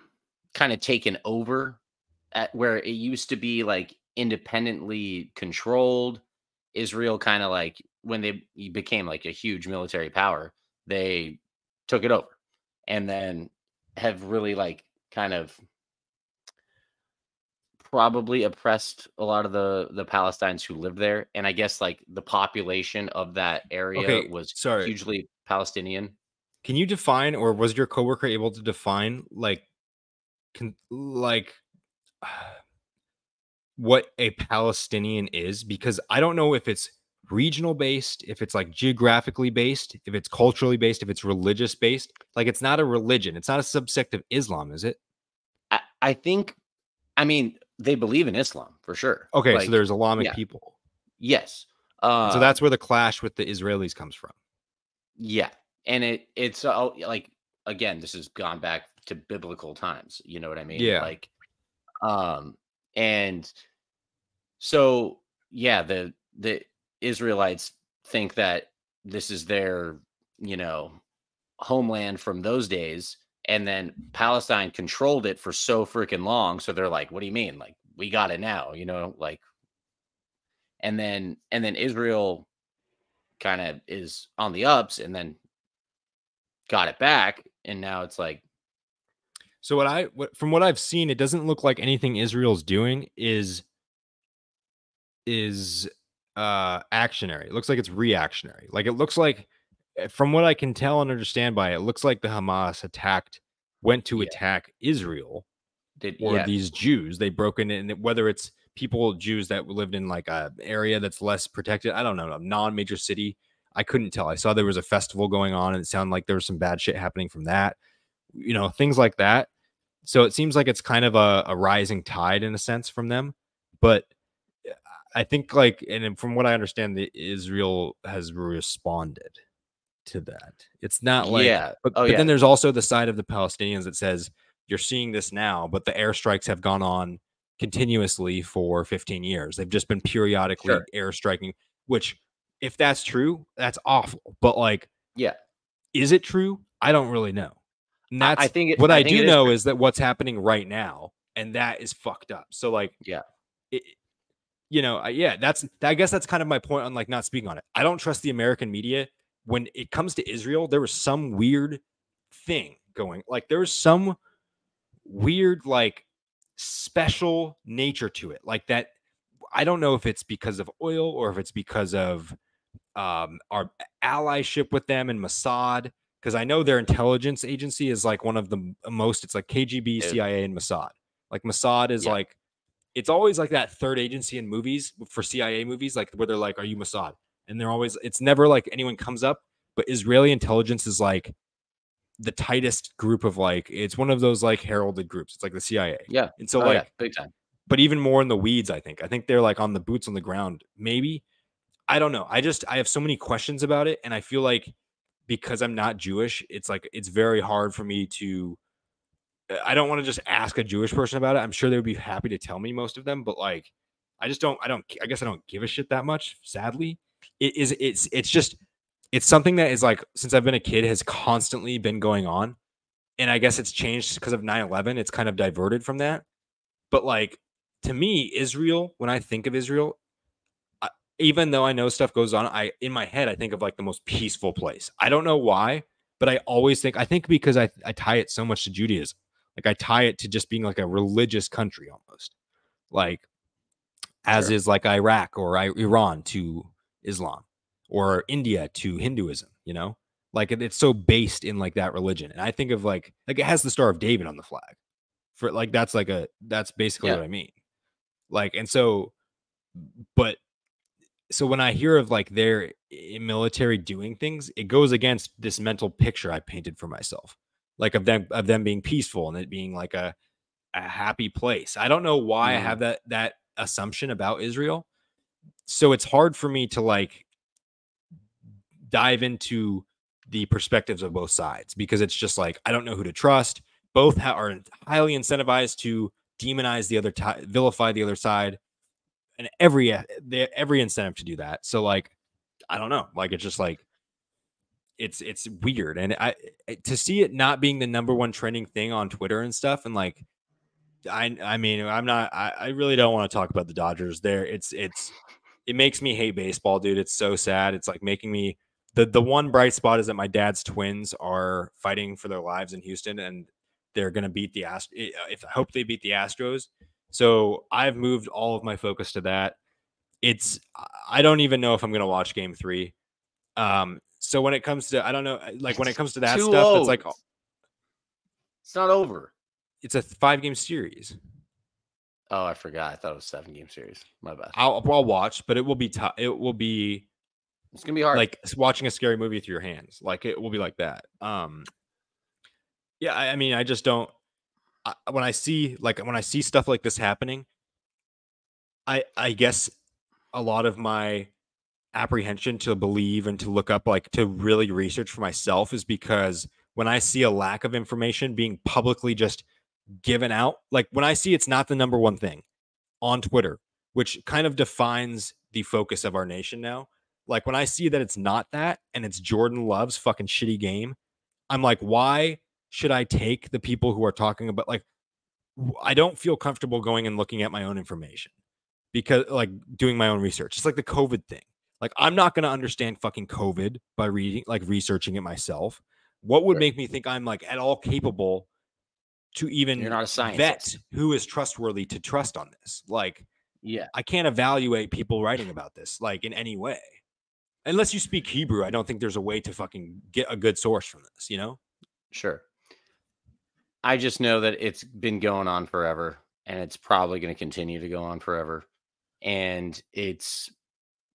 kind of taken over at where it used to be like independently controlled. Israel kind of like when they became like a huge military power, they took it over and then have really like kind of probably oppressed a lot of the Palestinians who lived there. And I guess like the population of that area Okay, was sorry. hugely Palestinian. Can you define, or was your coworker able to define like like what a Palestinian is? Because I don't know if it's regional based, if it's like geographically based, if it's culturally based, if it's religious based. Like it's not a religion. It's not a subsect of Islam, is it? I think, I mean, they believe in Islam for sure. Okay, so Like, there's Islamic yeah, people. yes. And so that's where the clash with the Israelis comes from. Yeah. And it's like, again, this has gone back to biblical times. You know what I mean? Yeah. Like, um, and so yeah, the Israelites think that this is their, you know, homeland from those days, and then Palestine controlled it for so freaking long. So they're like, "What do you mean? Like we got it now?" Like, and then Israel kind of is on the ups, and then got it back, and now it's like, So from what I've seen, it doesn't look like anything Israel's doing is actionary. It looks like it's reactionary. Like it looks like from what I can tell and understand by it, looks like the Hamas went to Yeah. attack Israel or Yeah. these Jews. They broke in, and whether it's Jews that lived in like a area that's less protected, I don't know, a non-major city. I couldn't tell. I saw there was a festival going on, and it sounded like there was some bad shit happening from that. Things like that. So it seems like it's kind of a rising tide in a sense from them. But I think like, and from what I understand, Israel has responded to that. It's not like, Yeah. but Oh, but then yeah. there's also the side of the Palestinians that says you're seeing this now, but the airstrikes have gone on continuously for 15 years. They've just been periodically Sure. airstriking, which if that's true, that's awful. But like, Yeah. is it true? I don't really know. And I that's think it what I I think do it is know true. is that what's happening right now, and that is fucked up. So like, Yeah. it, yeah, I guess that's kind of my point on like not speaking on it. I don't trust the American media when it comes to Israel. There was some weird thing going, like there was some weird like special nature to it, like that. I don't know if it's because of oil or if it's because of our allyship with them and Mossad, because I know their intelligence agency is like one of the most. It's like KGB, Dude. CIA, and Mossad. Like Mossad is Yeah. like, it's always like that third agency in movies for CIA movies, like where they're like, "Are you Mossad?" And they're always, it's never like anyone comes up, but Israeli intelligence is like the tightest group of like, it's one of those like heralded groups. It's like the CIA, Yeah. and so Oh, yeah. like, Big time. but even more in the weeds. I think they're like on the boots on the ground. Maybe I don't know. I have so many questions about it, and I feel like because I'm not Jewish, it's like it's very hard for me to. I don't want to just ask a Jewish person about it. I'm sure they would be happy to tell me most of them, but like, I just don't. I don't. I guess I don't give a shit that much. Sadly, it is. It's just. It's something that is like since I've been a kid has constantly been going on, and I guess it's changed because of 9/11. It's kind of diverted from that, but like to me, Israel. When I think of Israel, I, even though I know stuff goes on, I in my head I think of like the most peaceful place. I don't know why, but I think because I tie it so much to Judaism. Like I tie it to just being like a religious country almost. Like as Sure. is like Iraq or Iran to Islam or India to Hinduism, Like it's so based in like that religion. And I think of like it has the Star of David on the flag. For like that's basically Yeah. what I mean. Like and so but so when I hear of like their military doing things, it goes against this mental picture I painted for myself, like of them being peaceful and it being like a happy place. I don't know why I Mhm. have that assumption about Israel, so it's hard for me to like dive into the perspectives of both sides because it's just like I don't know who to trust. Both are highly incentivized to demonize the other, vilify the other side, and every incentive to do that. So like I don't know. Like it's just like it's weird, and to see it not being the number one trending thing on Twitter and stuff, and like I mean I'm not I really don't want to talk about the Dodgers. There, it makes me hate baseball, dude. It's so sad. It's like making me the one bright spot is that my dad's twins are fighting for their lives in Houston, and they're gonna beat the If I hope they beat the Astros. So I've moved all of my focus to that. I don't even know if I'm gonna watch Game 3. So when it comes to I don't know, like when it It's comes to that too stuff, that's low. like It's not over. it's a 5 game series. Oh, I forgot. I thought it was 7-game series. My bad. I'll watch, but it will be tough. It will be It's gonna be hard. like watching a scary movie through your hands. Like it will be like that. Yeah, I mean, I just don't. When I see stuff like this happening, I guess a lot of my apprehension to believe and to look up, like to really research for myself, is because when I see a lack of information being publicly just given out, like when I see it's not the number one thing on Twitter, which kind of defines the focus of our nation now. Like when I see that it's not that and it's Jordan Love's fucking shitty game, I'm like, why should I take the people who are talking about like I don't feel comfortable going and looking at my own information because like doing my own research. It's like the COVID thing. Like I'm not going to understand fucking COVID by reading like researching it myself. What would Sure. make me think I'm like at all capable to You're even not a vet scientist. who is trustworthy to trust on this? Like Yeah. I can't evaluate people writing about this like in any way. unless you speak Hebrew, I don't think there's a way to fucking get a good source from this, you know? Sure. I just know that it's been going on forever, and it's probably going to continue to go on forever. And it's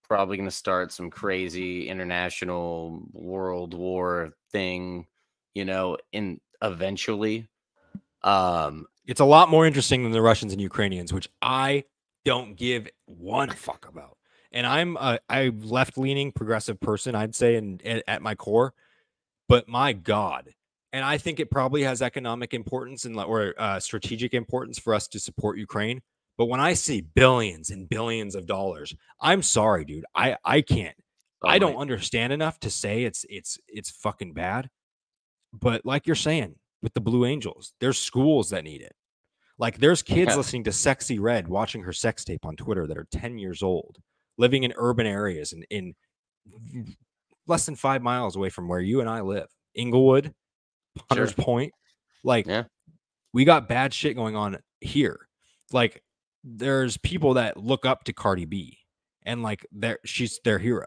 probably going to start some crazy international world war thing, in eventually. It's a lot more interesting than the Russians and Ukrainians, which I don't give one fuck about. And I'm a left-leaning progressive person, I'd say, at my core. But my God, and I think it probably has economic importance or strategic importance for us to support Ukraine. But when I see billions and billions of dollars, I'm sorry, dude. I can't. I don't Sunlight. understand enough to say it's fucking bad. But like you're saying with the Blue Angels, there's schools that need it. Like there's kids Yeah, listening to Sexy Red, watching her sex tape on Twitter that are 10 years old, living in urban areas and in less than 5 miles away from where you and I live. Inglewood, Hunters sure. Point. Like Yeah, we got bad shit going on here. Like there's people that look up to Cardi B and like she's their hero.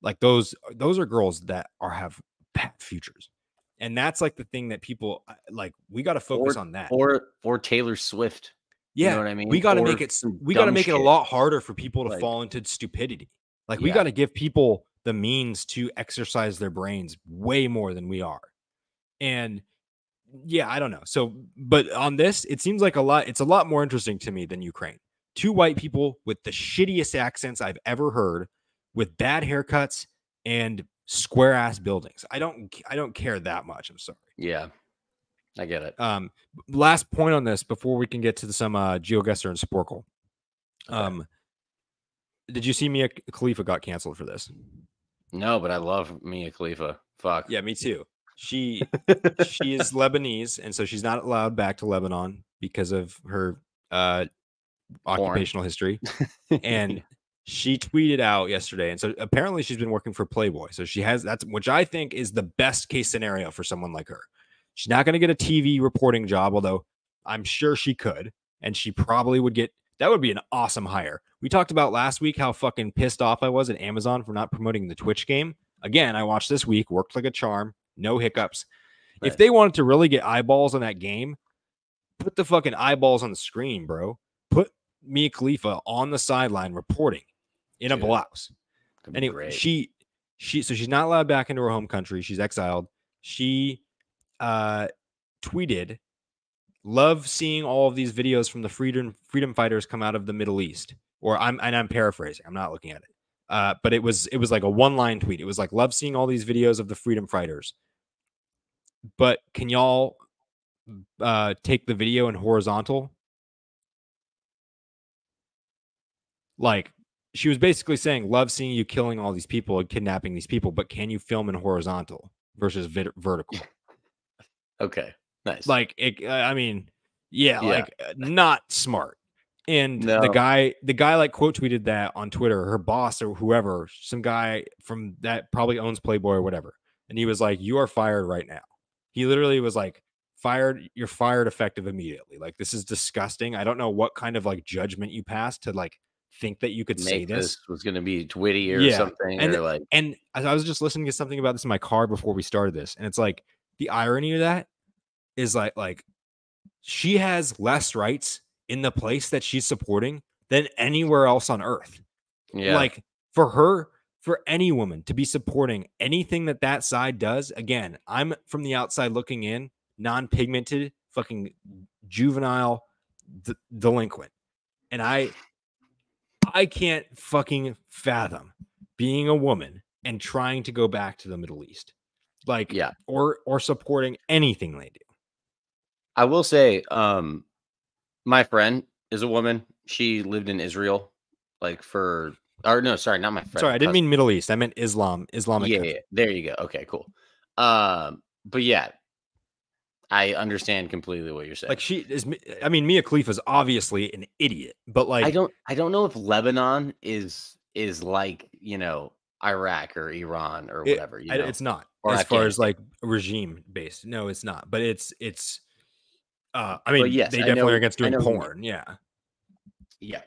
Like those are girls that have bad futures. And that's like the thing that people like we got to focus or on that. or Taylor Swift. You know Yeah, what I mean? Or some we got to dumb make it a shit lot harder for people to like fall into stupidity. Like we got yeah. to give people the means to exercise their brains way more than we are. And yeah, I don't know. So, but on this, it seems like it's a lot more interesting to me than Ukraine. Two white people with the shittiest accents I've ever heard, with bad haircuts and square ass buildings. I don't care that much. I'm sorry. Yeah, I get it. Um, last point on this before we can get to some GeoGuessr and Sporkle. Okay. Did you see Mia Khalifa got canceled for this? No, but I love Mia Khalifa. Fuck. Yeah, me too. She is Lebanese, and so she's not allowed back to Lebanon because of her Porn. occupational history. Yeah. And she tweeted out yesterday, and so apparently she's been working for Playboy. So she has that's which I think is the best case scenario for someone like her. She's not going to get a TV reporting job, although I'm sure she could, and she probably would get. That would be an awesome hire. We talked about last week how fucking pissed off I was at Amazon for not promoting the Twitch game. Again, I watched this week, worked like a charm, no hiccups. If Nice. they wanted to really get eyeballs on that game, put the fucking eyeballs on the screen, bro. Put Mia Khalifa on the sideline reporting in a Dude, blouse. could be Anyway, great. so she's not allowed back into her home country. She's exiled. She tweeted, "Love seeing all of these videos from the freedom fighters come out of the Middle East." Or I'm paraphrasing. I'm not looking at it. But it was like a one-line tweet. It was like, "Love seeing all these videos of the freedom fighters. But can y'all take the video in horizontal?" Like she was basically saying, "Love seeing you killing all these people and kidnapping these people, but can you film in horizontal versus vertical?" Okay. Nice. Like, I mean, yeah, Yeah. like not smart. And No. the guy like quote tweeted that on Twitter, her boss or whoever, some guy from that probably owns Playboy or whatever. And he was like, "You are fired right now." He literally was like, "Fired, you're fired effective immediately." Like, this is disgusting. I don't know what kind of like judgment you passed to like think that you could say Make this. this was gonna be witty or Yeah. something, And or like and I was just listening to something about this in my car before we started this. And it's like the irony of that is like she has less rights in the place that she's supporting than anywhere else on earth. yeah. Like for her, for any woman to be supporting anything that that side does, again, I'm from the outside looking in, non-pigmented, fucking juvenile delinquent. And I can't fucking fathom being a woman and trying to go back to the Middle East. Like Yeah. or supporting anything they do. I will say, my friend is a woman. She lived in Israel, like for or no, sorry, not my friend, Sorry, my I didn't cousin. mean Middle East. I meant Islamic Yeah, yeah, country. there you go. Okay, cool. But yeah, I understand completely what you're Like saying. she is I mean, Mia Khalifa is obviously an idiot, but like I don't know if Lebanon is like, Iraq or Iran or whatever, it's not or as far as Afghanistan. like regime based. No, it's not. But it's I But mean, yes, they definitely are against I doing know what you mean. porn. Yeah. Yeah.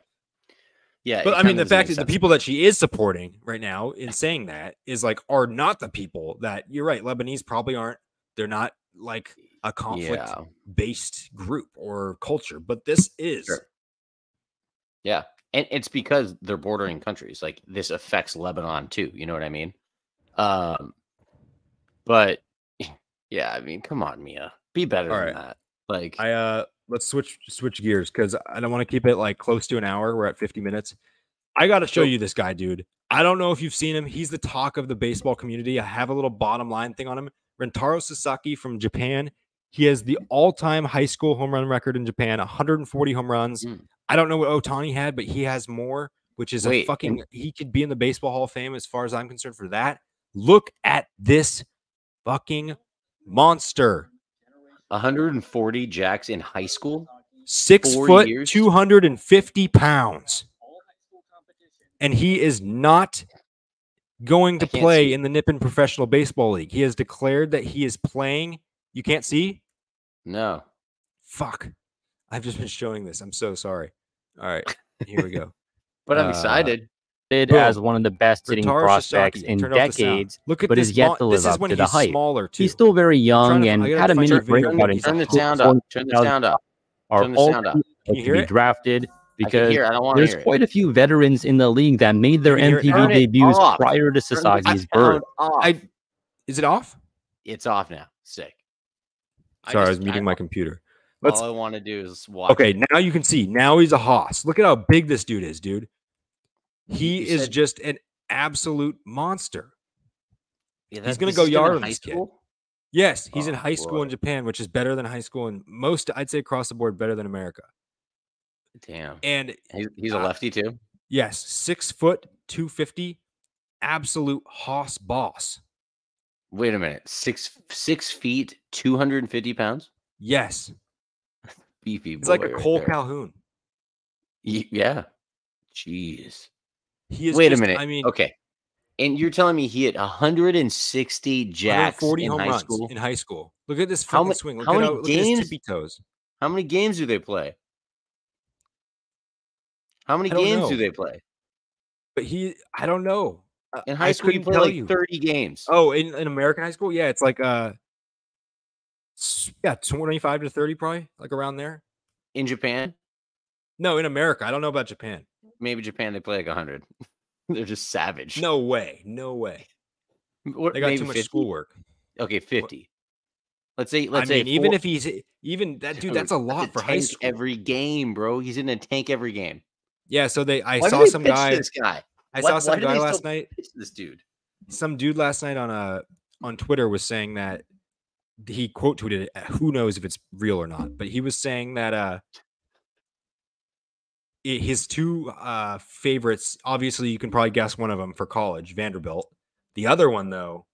Yeah, But it I kind mean, of the doesn't fact make that the sense. people that she is supporting right now in saying that is like are not the people that you're right. Lebanese probably aren't. They're not like a conflict Yeah, based group or culture, but this is. sure. Yeah, and it's because they're bordering countries. Like this affects Lebanon too. You know what I mean? Um, but yeah, I mean, come on, Mia, be better All than right. that. Like, Let's switch gears because I don't want to keep it like close to an hour. We're at 50 minutes. I got to show so you this guy, dude. I don't know if you've seen him. He's the talk of the baseball community. I have a little bottom line thing on him. Rentaro Sasaki from Japan. He has the all-time high school home run record in Japan, 140 home runs. mm, I don't know what Otani had, but he has more, which is a wait, and fucking he could be in the Baseball Hall of Fame as far as I'm concerned for that. Look at this fucking monster. 140 jacks in high school, 6 4 foot, years. 250 pounds. And he is not going I to can't see play it. in the Nippon Professional Baseball League. He has declared that he is playing. You can't see? No, Fuck. I've just been showing this. I'm so sorry. All right. Here we go. but I'm excited. Boom. As one of the best hitting Rentaro prospects Sasaki. in Turned off the sound. decades, Look at but this. has yet to This live is up when to the he's hype. smaller, too. He's still very young I and gotta had a find mini a video breakout when in he's Turn the hot. sound up. Turn the sound up. Are Turn the all sound up. Can you to hear be it? drafted I can because hear it. I don't want to there's hear it. quite a few veterans in the league that made their You hear it? MPB Turn it debuts off. prior to Turn the Sasagi's birth. sound off. Is it off? It's off now. Sick. Sorry, I was muting my computer. All I want to do is watch. Okay, it. now you can see. Now he's a hoss. Look at how big this dude is, dude. He You is said- just an absolute monster. Yeah, He's going to this go is him yard in on high this kid. school? Yes, he's in Oh, high school boy. in Japan, which is better than high school in most, I'd say across the board, better than America. Damn. And He's a lefty too. yes, 6 foot, 250, absolute hoss boss. Wait a minute. 6 feet, 250 pounds. Yes, Beefy boy. it's like a right Cole there. Calhoun. Yeah. Jeez. He is. Wait just, a minute. I mean, Okay. And you're telling me he hit 160 jacks 140 in home high runs school? in high school. Look at this How fucking ma- swing. Look how at many look at his games- tippy toes. How many games do they play? How many I don't games know. do they play? But I don't know. In I high school, you couldn't play tell like you. 30 games. Oh, in American high school, yeah, it's like 25 to 30, probably like around there. In Japan, No, in America, I don't know about Japan. maybe Japan, they play like 100. They're just savage. No way, no way. What, They got maybe too much 50? schoolwork. Okay, 50. Let's say. I mean, even if he's that dude, that's a lot for high tank school. every game, bro. He's in a tank every game. Yeah, so I Why do saw they some pitch guy. this guy. I Why- saw why some do guy they last still night. pitch this dude. Some dude last night on Twitter was saying that he quote tweeted it. Who knows if it's real or not? But he was saying that his two favorites. Obviously, you can probably guess one of them for college, Vanderbilt. The other one, though,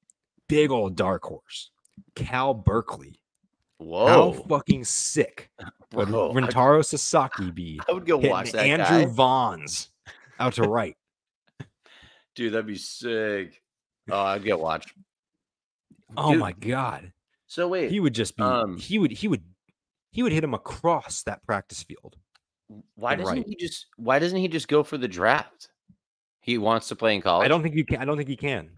big old dark horse, Cal Berkeley. Whoa. How fucking sick would Bro, Rentaro Sasaki be? I would go hitting watch that Andrew guy. Vaughns out to right. Dude, that'd be sick. Oh, I'd get watched. Oh Dude, my god. So wait, He would just be he would hit him across that practice field. why and doesn't right. why doesn't he just go for the draft? He wants to play in college. I don't think you can. I don't think he can.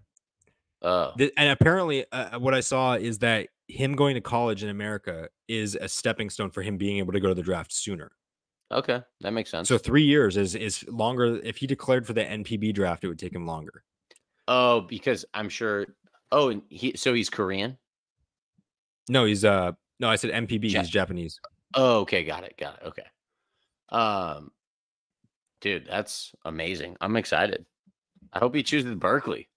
Oh, And apparently, what I saw is that him going to college in America is a stepping stone for him being able to go to the draft sooner. okay, that makes sense. So 3 years is longer. If he declared for the NPB draft, it would take him longer. Oh, because I'm sure. Oh, and he's Korean. No, he's no. I said NPB. He's Japanese. Oh, okay, got it. Okay. Dude, that's amazing. I'm excited. I hope he chooses Berkeley.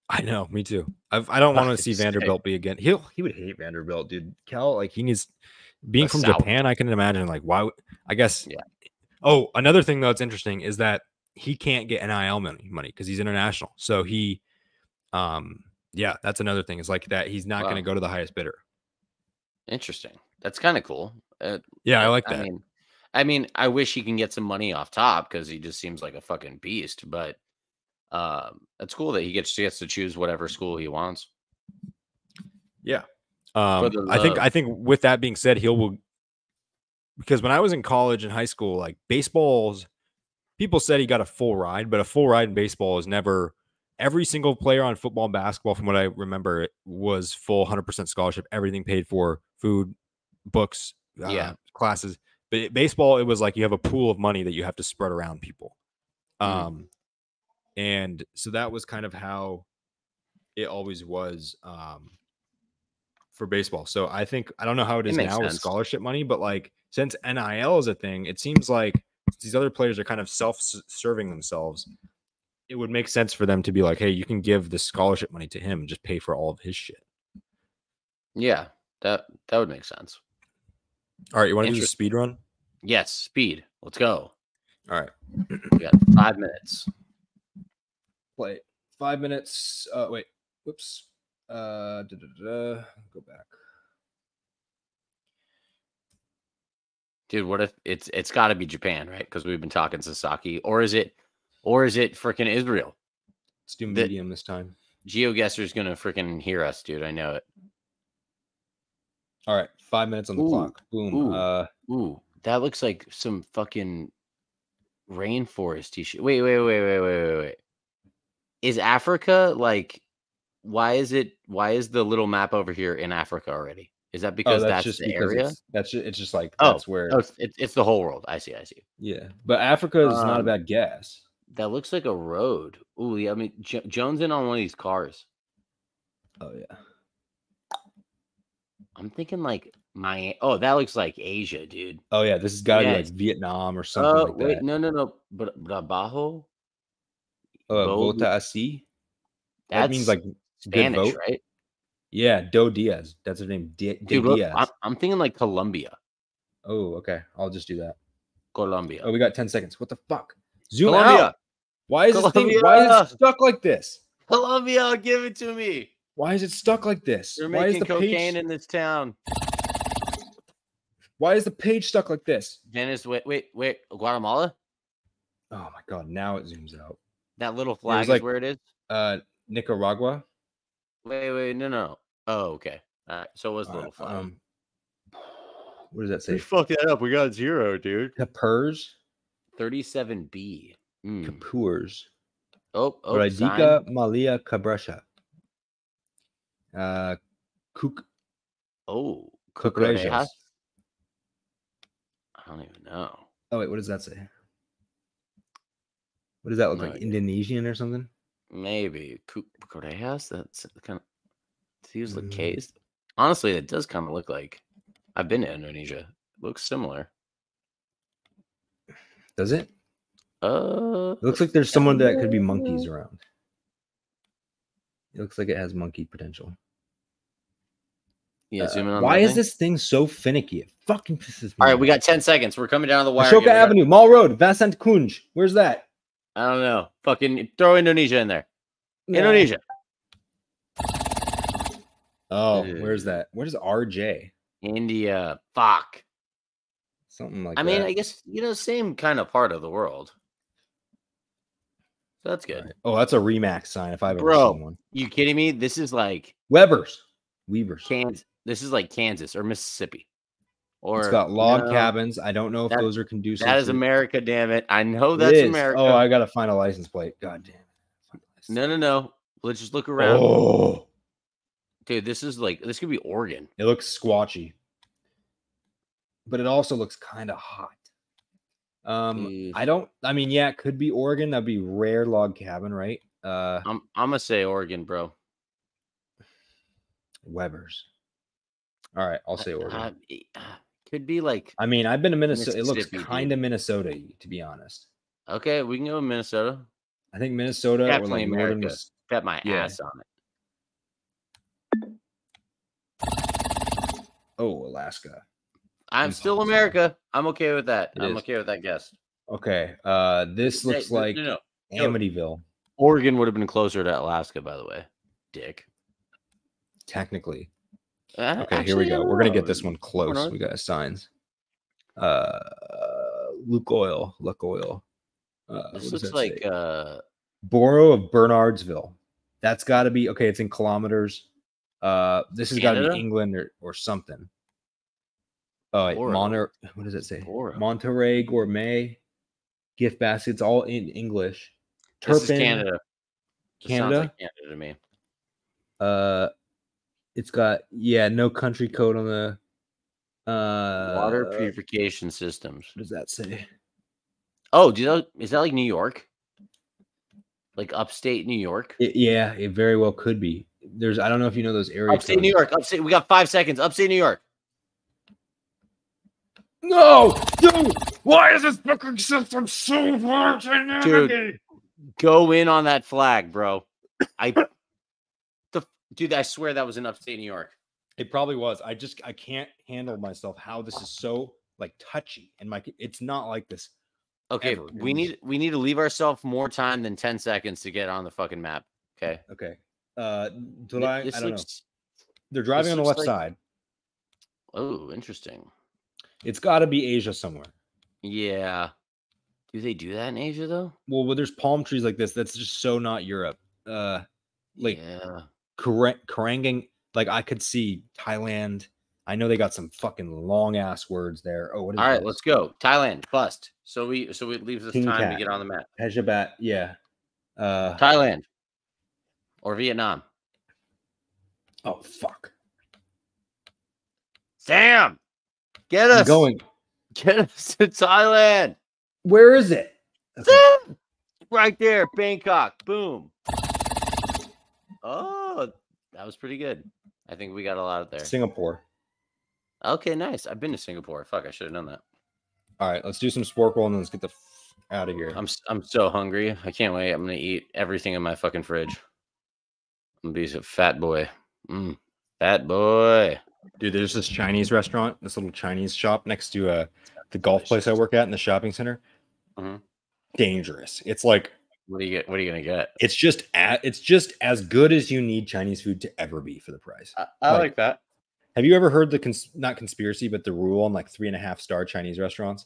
I know, me too. I don't want to see Fucking Vanderbilt be again. He would hate Vanderbilt, dude. Cal, like he needs being A from sour. Japan. I can imagine, like, why? I guess. Yeah. Oh, another thing though, that's interesting is that he can't get NIL money because he's international. So he, yeah, that's another thing. Is like that he's not Wow. going to go to the highest bidder. Interesting. That's kind of cool. Yeah, I like that. I mean, I wish he can get some money off top because he just seems like a fucking beast. But that's cool that he gets to choose whatever school he wants. Yeah. For the I think with that being said, because when I was in college and high school, like baseball's people said he got a full ride, but a full ride in baseball is never. Every single player on football and basketball, from what I remember, it was full 100% scholarship, everything paid for, food, books, Yeah. classes. But baseball, it was like you have a pool of money that you have to spread around people. And so that was kind of how it always was for baseball. So I don't know how it is now with scholarship money, but like since NIL is a thing, it seems like these other players are kind of self-serving themselves. It would make sense for them to be like, hey, you can give the scholarship money to him and just pay for all of his shit. Yeah, that would make sense. All right, you want to do the speed run? Yes, speed. Let's go. All right. We got 5 minutes. Play 5 minutes. Wait. Whoops. Go back. Dude, what if it's got to be Japan, right? Because we've been talking Sasaki, or is it freaking Israel? Let's do medium this time. GeoGuesser's gonna freaking hear us, dude. I know it. All right, 5 minutes on the clock. Boom. Ooh, that looks like some fucking rainforest t-shirt. Wait. Is Africa like? Why is the little map over here in Africa already? Is that because that's just the area? It's just like that's where it's the whole world. I see. Yeah, but Africa is not a bad guess. That looks like a road. Ooh, yeah. I mean, Jones in on one of these cars. Oh yeah. I'm thinking like that looks like Asia, dude. Oh yeah, this has got to be like Vietnam or something like wait, that. No. But Bajo. Vota Asi. That means like Spanish, good vote, right? Yeah, Do Diaz. That's her name. Dude, Diaz. I'm thinking like Colombia. Oh, okay. I'll just do that. Colombia. Oh, we got 10 seconds. What the fuck? Zoom Colombia. out. Why is this thing? Why is it stuck like this? Colombia, give it to me. Why is it stuck like this? They're Why making is the cocaine page in this town. Why is the page stuck like this? Venezuela. Wait. Guatemala? Oh my god, now it zooms out. That little flag is where it is? Nicaragua. Wait, no. Oh, okay. So it was the little flag. What does that say? We fucked that up. We got 0, dude. Capurs. 37B. Capurs. Oh, Radika Malia Cabrasha. Cook. Oh, Cucrejas. I don't even know. Oh wait, what does that say? What does that look like? Indonesian or something? Maybe Cucrejas. That's kind of. These look K's. Honestly, it does kind of look like. I've been to Indonesia. It looks similar. Does it? It looks like there's someone that could be monkeys around. It looks like it has monkey potential. Yeah, zoom in on why is this thing so finicky? It fucking pisses me off. All right, we got 10 seconds. We're coming down the wire. Ashoka Avenue, Mall Road, Vasant Kunj. Where's that? I don't know. Fucking throw Indonesia in there. Yeah. Indonesia. Oh, where's that? Where's RJ? India. Fuck. Something like that. I mean, I guess, same kind of part of the world. So that's good. Right. Oh, that's a Remax sign if I've ever seen one. You kidding me? This is like Weavers. Kansas. This is like Kansas or Mississippi. Or it's got log cabins. I don't know if those are conducive. That is America, damn it. I know that's America. Oh, I gotta find a license plate. God damn it. No. Let's just look around. Oh. Dude, this could be Oregon. It looks squatchy. But it also looks kind of hot. It could be Oregon. That'd be rare log cabin, right? I'm gonna say Oregon, bro. Weber's. All right, I'll say Oregon. Could be like. I mean, I've been to Minnesota. It looks kind of Minnesota, to be honest. Okay, we can go to Minnesota. I think Minnesota definitely or like America. Bet my ass on it. Oh, Alaska. I'm still America. I'm okay with that. Okay with that guess. Okay. This looks like Amityville. Oregon would have been closer to Alaska, by the way. Dick. Technically. Okay, here we go. We're gonna get this one close. We got signs. Luke Oil. This looks like Borough of Bernardsville. That's got to be okay. It's in kilometers. This has got to be England or something. Oh, wait, what does it say? Monterey Gourmet. gift baskets, all in English. This is Turpin, Canada. It sounds Canada. like Canada to me. It's got no country code on the Water purification systems. What does that say? Oh, is that like New York? Like upstate New York? It very well could be. I don't know if you know those areas. Upstate New York. Upstate. We got 5 seconds. Upstate New York. No, dude. Why is this booking system so hard to navigate? Dude, go in on that flag, bro. Dude, I swear that was in upstate New York. It probably was. I can't handle myself how this is so like touchy, and it's not like this. Okay, ever. we need to leave ourselves more time than 10 seconds to get on the fucking map. Okay. I don't know. They're driving on the left side. Oh, interesting. It's got to be Asia somewhere. Yeah. Do they do that in Asia though? Well, there's palm trees like this. That's just so not Europe. Karanging. Like I could see Thailand. I know they got some fucking long ass words there. Oh, what is all right? this? Let's go. Thailand bust. So it leaves us time to get on the map. Pejabat, yeah. Thailand or Vietnam. Oh fuck. Sam, get us to Thailand. Where is it? Okay. Right there, Bangkok. Boom. Oh, that was pretty good. I think we got a lot of there. Singapore. Okay, nice. I've been to Singapore. Fuck, I should have known that. All right, let's do some sporkle and then let's get the out of here. I'm so hungry. I can't wait. I'm gonna eat everything in my fucking fridge. I'm gonna be a fat boy. Fat boy. Dude, there's this Chinese restaurant, this little Chinese shop next to the golf place I work at in the shopping center. Dangerous. It's like, what are you gonna get? It's just as good as you need Chinese food to ever be for the price. I like that. Have you ever heard not conspiracy, but the rule on like 3.5-star Chinese restaurants?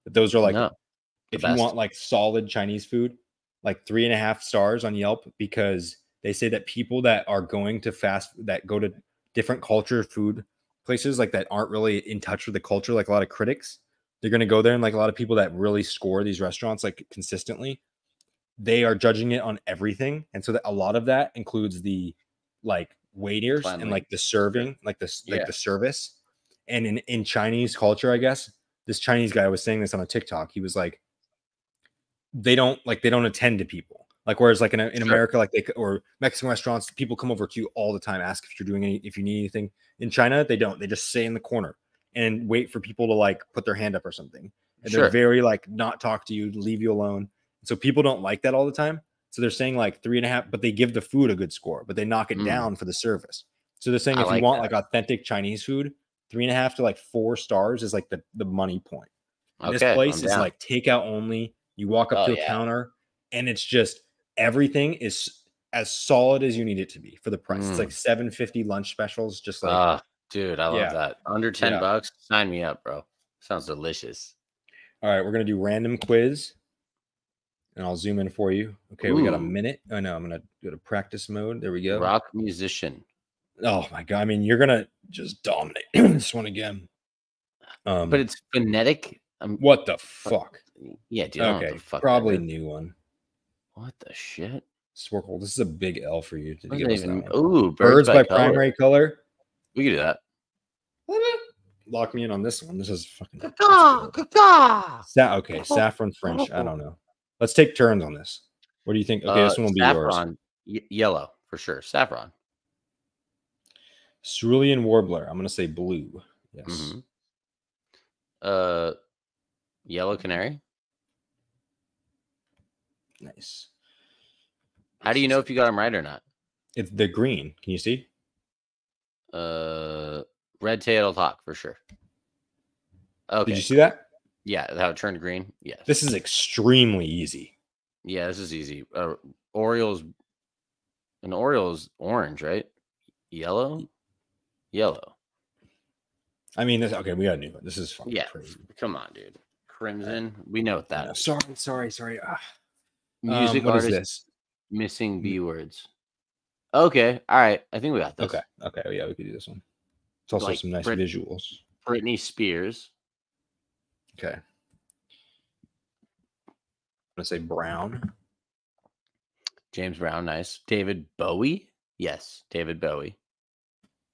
But those are like, if you want like solid Chinese food, like 3.5 stars on Yelp, because they say that people that are going to that go to different culture food places like that aren't really in touch with the culture, like a lot of critics, they're going to go there, and like a lot of people that really score these restaurants like consistently, they are judging it on everything, and so that a lot of that includes the like waiters and like the serving, like the service. And in Chinese culture, I guess this Chinese guy was saying this on a TikTok. He was like, they don't attend to people. Like, whereas like in America, like or Mexican restaurants, people come over to you all the time, ask if you need anything. In China, they don't. They just stay in the corner and wait for people to like put their hand up or something. And they're very like not talk to you, leave you alone. So people don't like that all the time. So they're saying like 3.5, but they give the food a good score, but they knock it down for the service. So they're saying if you want like authentic Chinese food, 3.5 to like 4 stars is like the money point. This place is like takeout only. You walk up to a counter, and it's just everything is as solid as you need it to be for the price. It's like $7.50 lunch specials. Just like, dude, I love that. Under $10, sign me up, bro. Sounds delicious. All right, we're gonna do random quiz, and I'll zoom in for you. Okay, we got a minute. Oh no, I'm gonna go to practice mode. There we go. Rock musician. Oh my god! I mean, you're gonna just dominate this one again. But it's phonetic. What the fuck? Yeah, dude. Okay, probably new one. What the shit? Snorkel. This is a big L for you. Ooh, birds by primary color. We can do that. Lock me in on this one. This is fucking. Okay, saffron French. I don't know. Let's take turns on this. What do you think? Okay, this one will be saffron, yours. Yellow for sure. Saffron. Cerulean warbler. I'm gonna say blue. Yes. Yellow canary. Nice. How do you know if you got them right or not? It's the green. Can you see? Red-tailed hawk for sure. Okay. Did you see that? Yeah, how it turned green. Yes. This is extremely easy. Yeah, this is easy. Orioles. An Oriole's orange, right? Yellow. I mean, okay. We got a new one. This is fucking crazy. Come on, dude. Crimson. We know what that is. Sorry. Music what artist is this? missing B words. Okay. All right. I think we got this. Okay. Yeah, we could do this one. It's also some nice visuals. Britney Spears. Okay. gonna say Brown. James Brown, nice. David Bowie? Yes, David Bowie.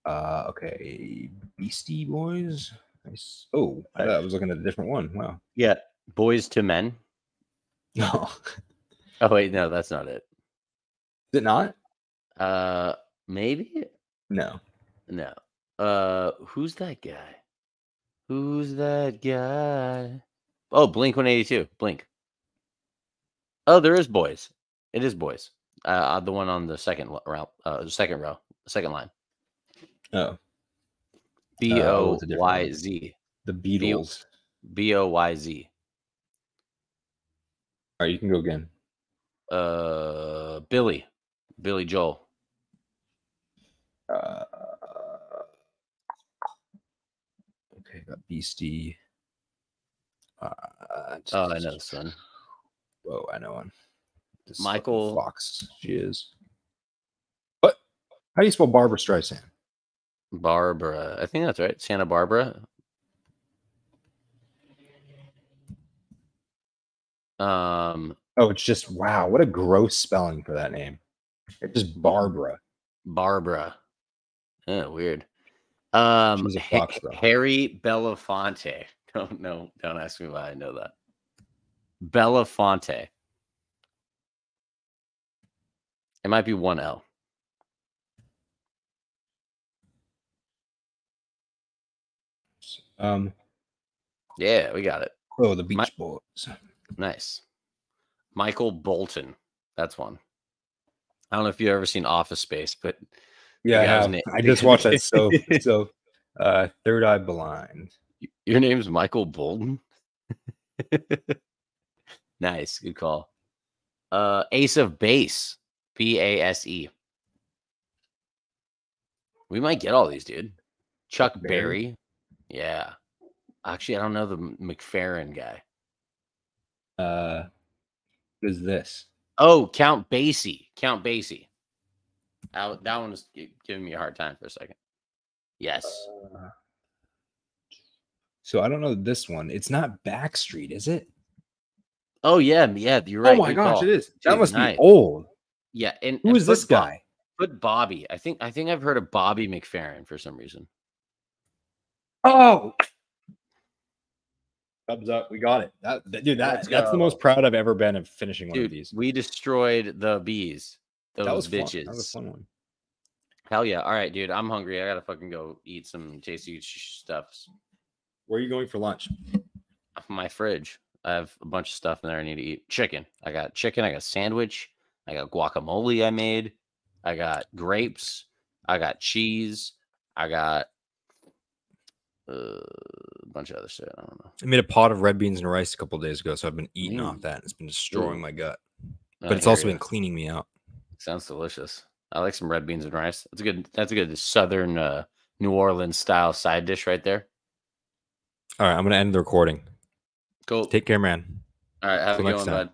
Okay, Beastie Boys. Nice. Oh, I thought I was looking at a different one. Wow. Yeah, Boys to Men. No, Oh wait, no, that's not it. is it not? Maybe? No. No. Who's that guy? Who's that guy? Oh, Blink 182. Blink. Oh, there is Boys. It is Boys. The one on the second row, second line. Oh, Boyz. the Beatles. Boyz. All right, you can go again. Billy Joel. Okay, got Beastie. Oh, I know, son. Whoa, I know one. This Michael fucking Fox. She is. What? How do you spell Barbara Streisand? Barbara. I think that's right. Santa Barbara. Oh, it's just wow. What a gross spelling for that name. It's just Barbara. Barbara. Oh, weird. She's a fox, though. Harry Belafonte. Don't ask me why I know that. Belafonte. It might be one L. Yeah, we got it. Oh, the Beach Boys. Nice. Michael Bolton. That's one. I don't know if you've ever seen Office Space, but yeah, I have. I just watched that. So Third Eye Blind. Your name's Michael Bolton. Nice, good call. Ace of Base. Base. We might get all these, dude. Chuck Berry. Yeah. Actually, I don't know the McFerrin guy. Who's this? Oh, Count Basie. Count Basie. That one was giving me a hard time for a second. Yes. So I don't know this one. It's not Backstreet, is it? Oh yeah, you're right. Oh my gosh, it is. That must be old. Yeah, and who is this guy? Put Bobby. I think I've heard of Bobby McFerrin for some reason. Oh, thumbs up. We got it. That's the most proud I've ever been of finishing one of these. We destroyed the bees. Those bitches. That was a fun one. Hell yeah. All right, dude. I'm hungry. I gotta fucking go eat some tasty stuffs. Where are you going for lunch? My fridge. I have a bunch of stuff in there I need to eat. Chicken. I got chicken. I got sandwich. I got guacamole I made. I got grapes. I got cheese. I got a bunch of other shit. I don't know. I made a pot of red beans and rice a couple of days ago, so I've been eating off that. It's been destroying my gut, but it's also been cleaning me out. Sounds delicious. I like some red beans and rice. That's a good southern New Orleans style side dish right there. All right, I'm gonna end the recording. Cool. Take care, man. All right, have a good one, bud.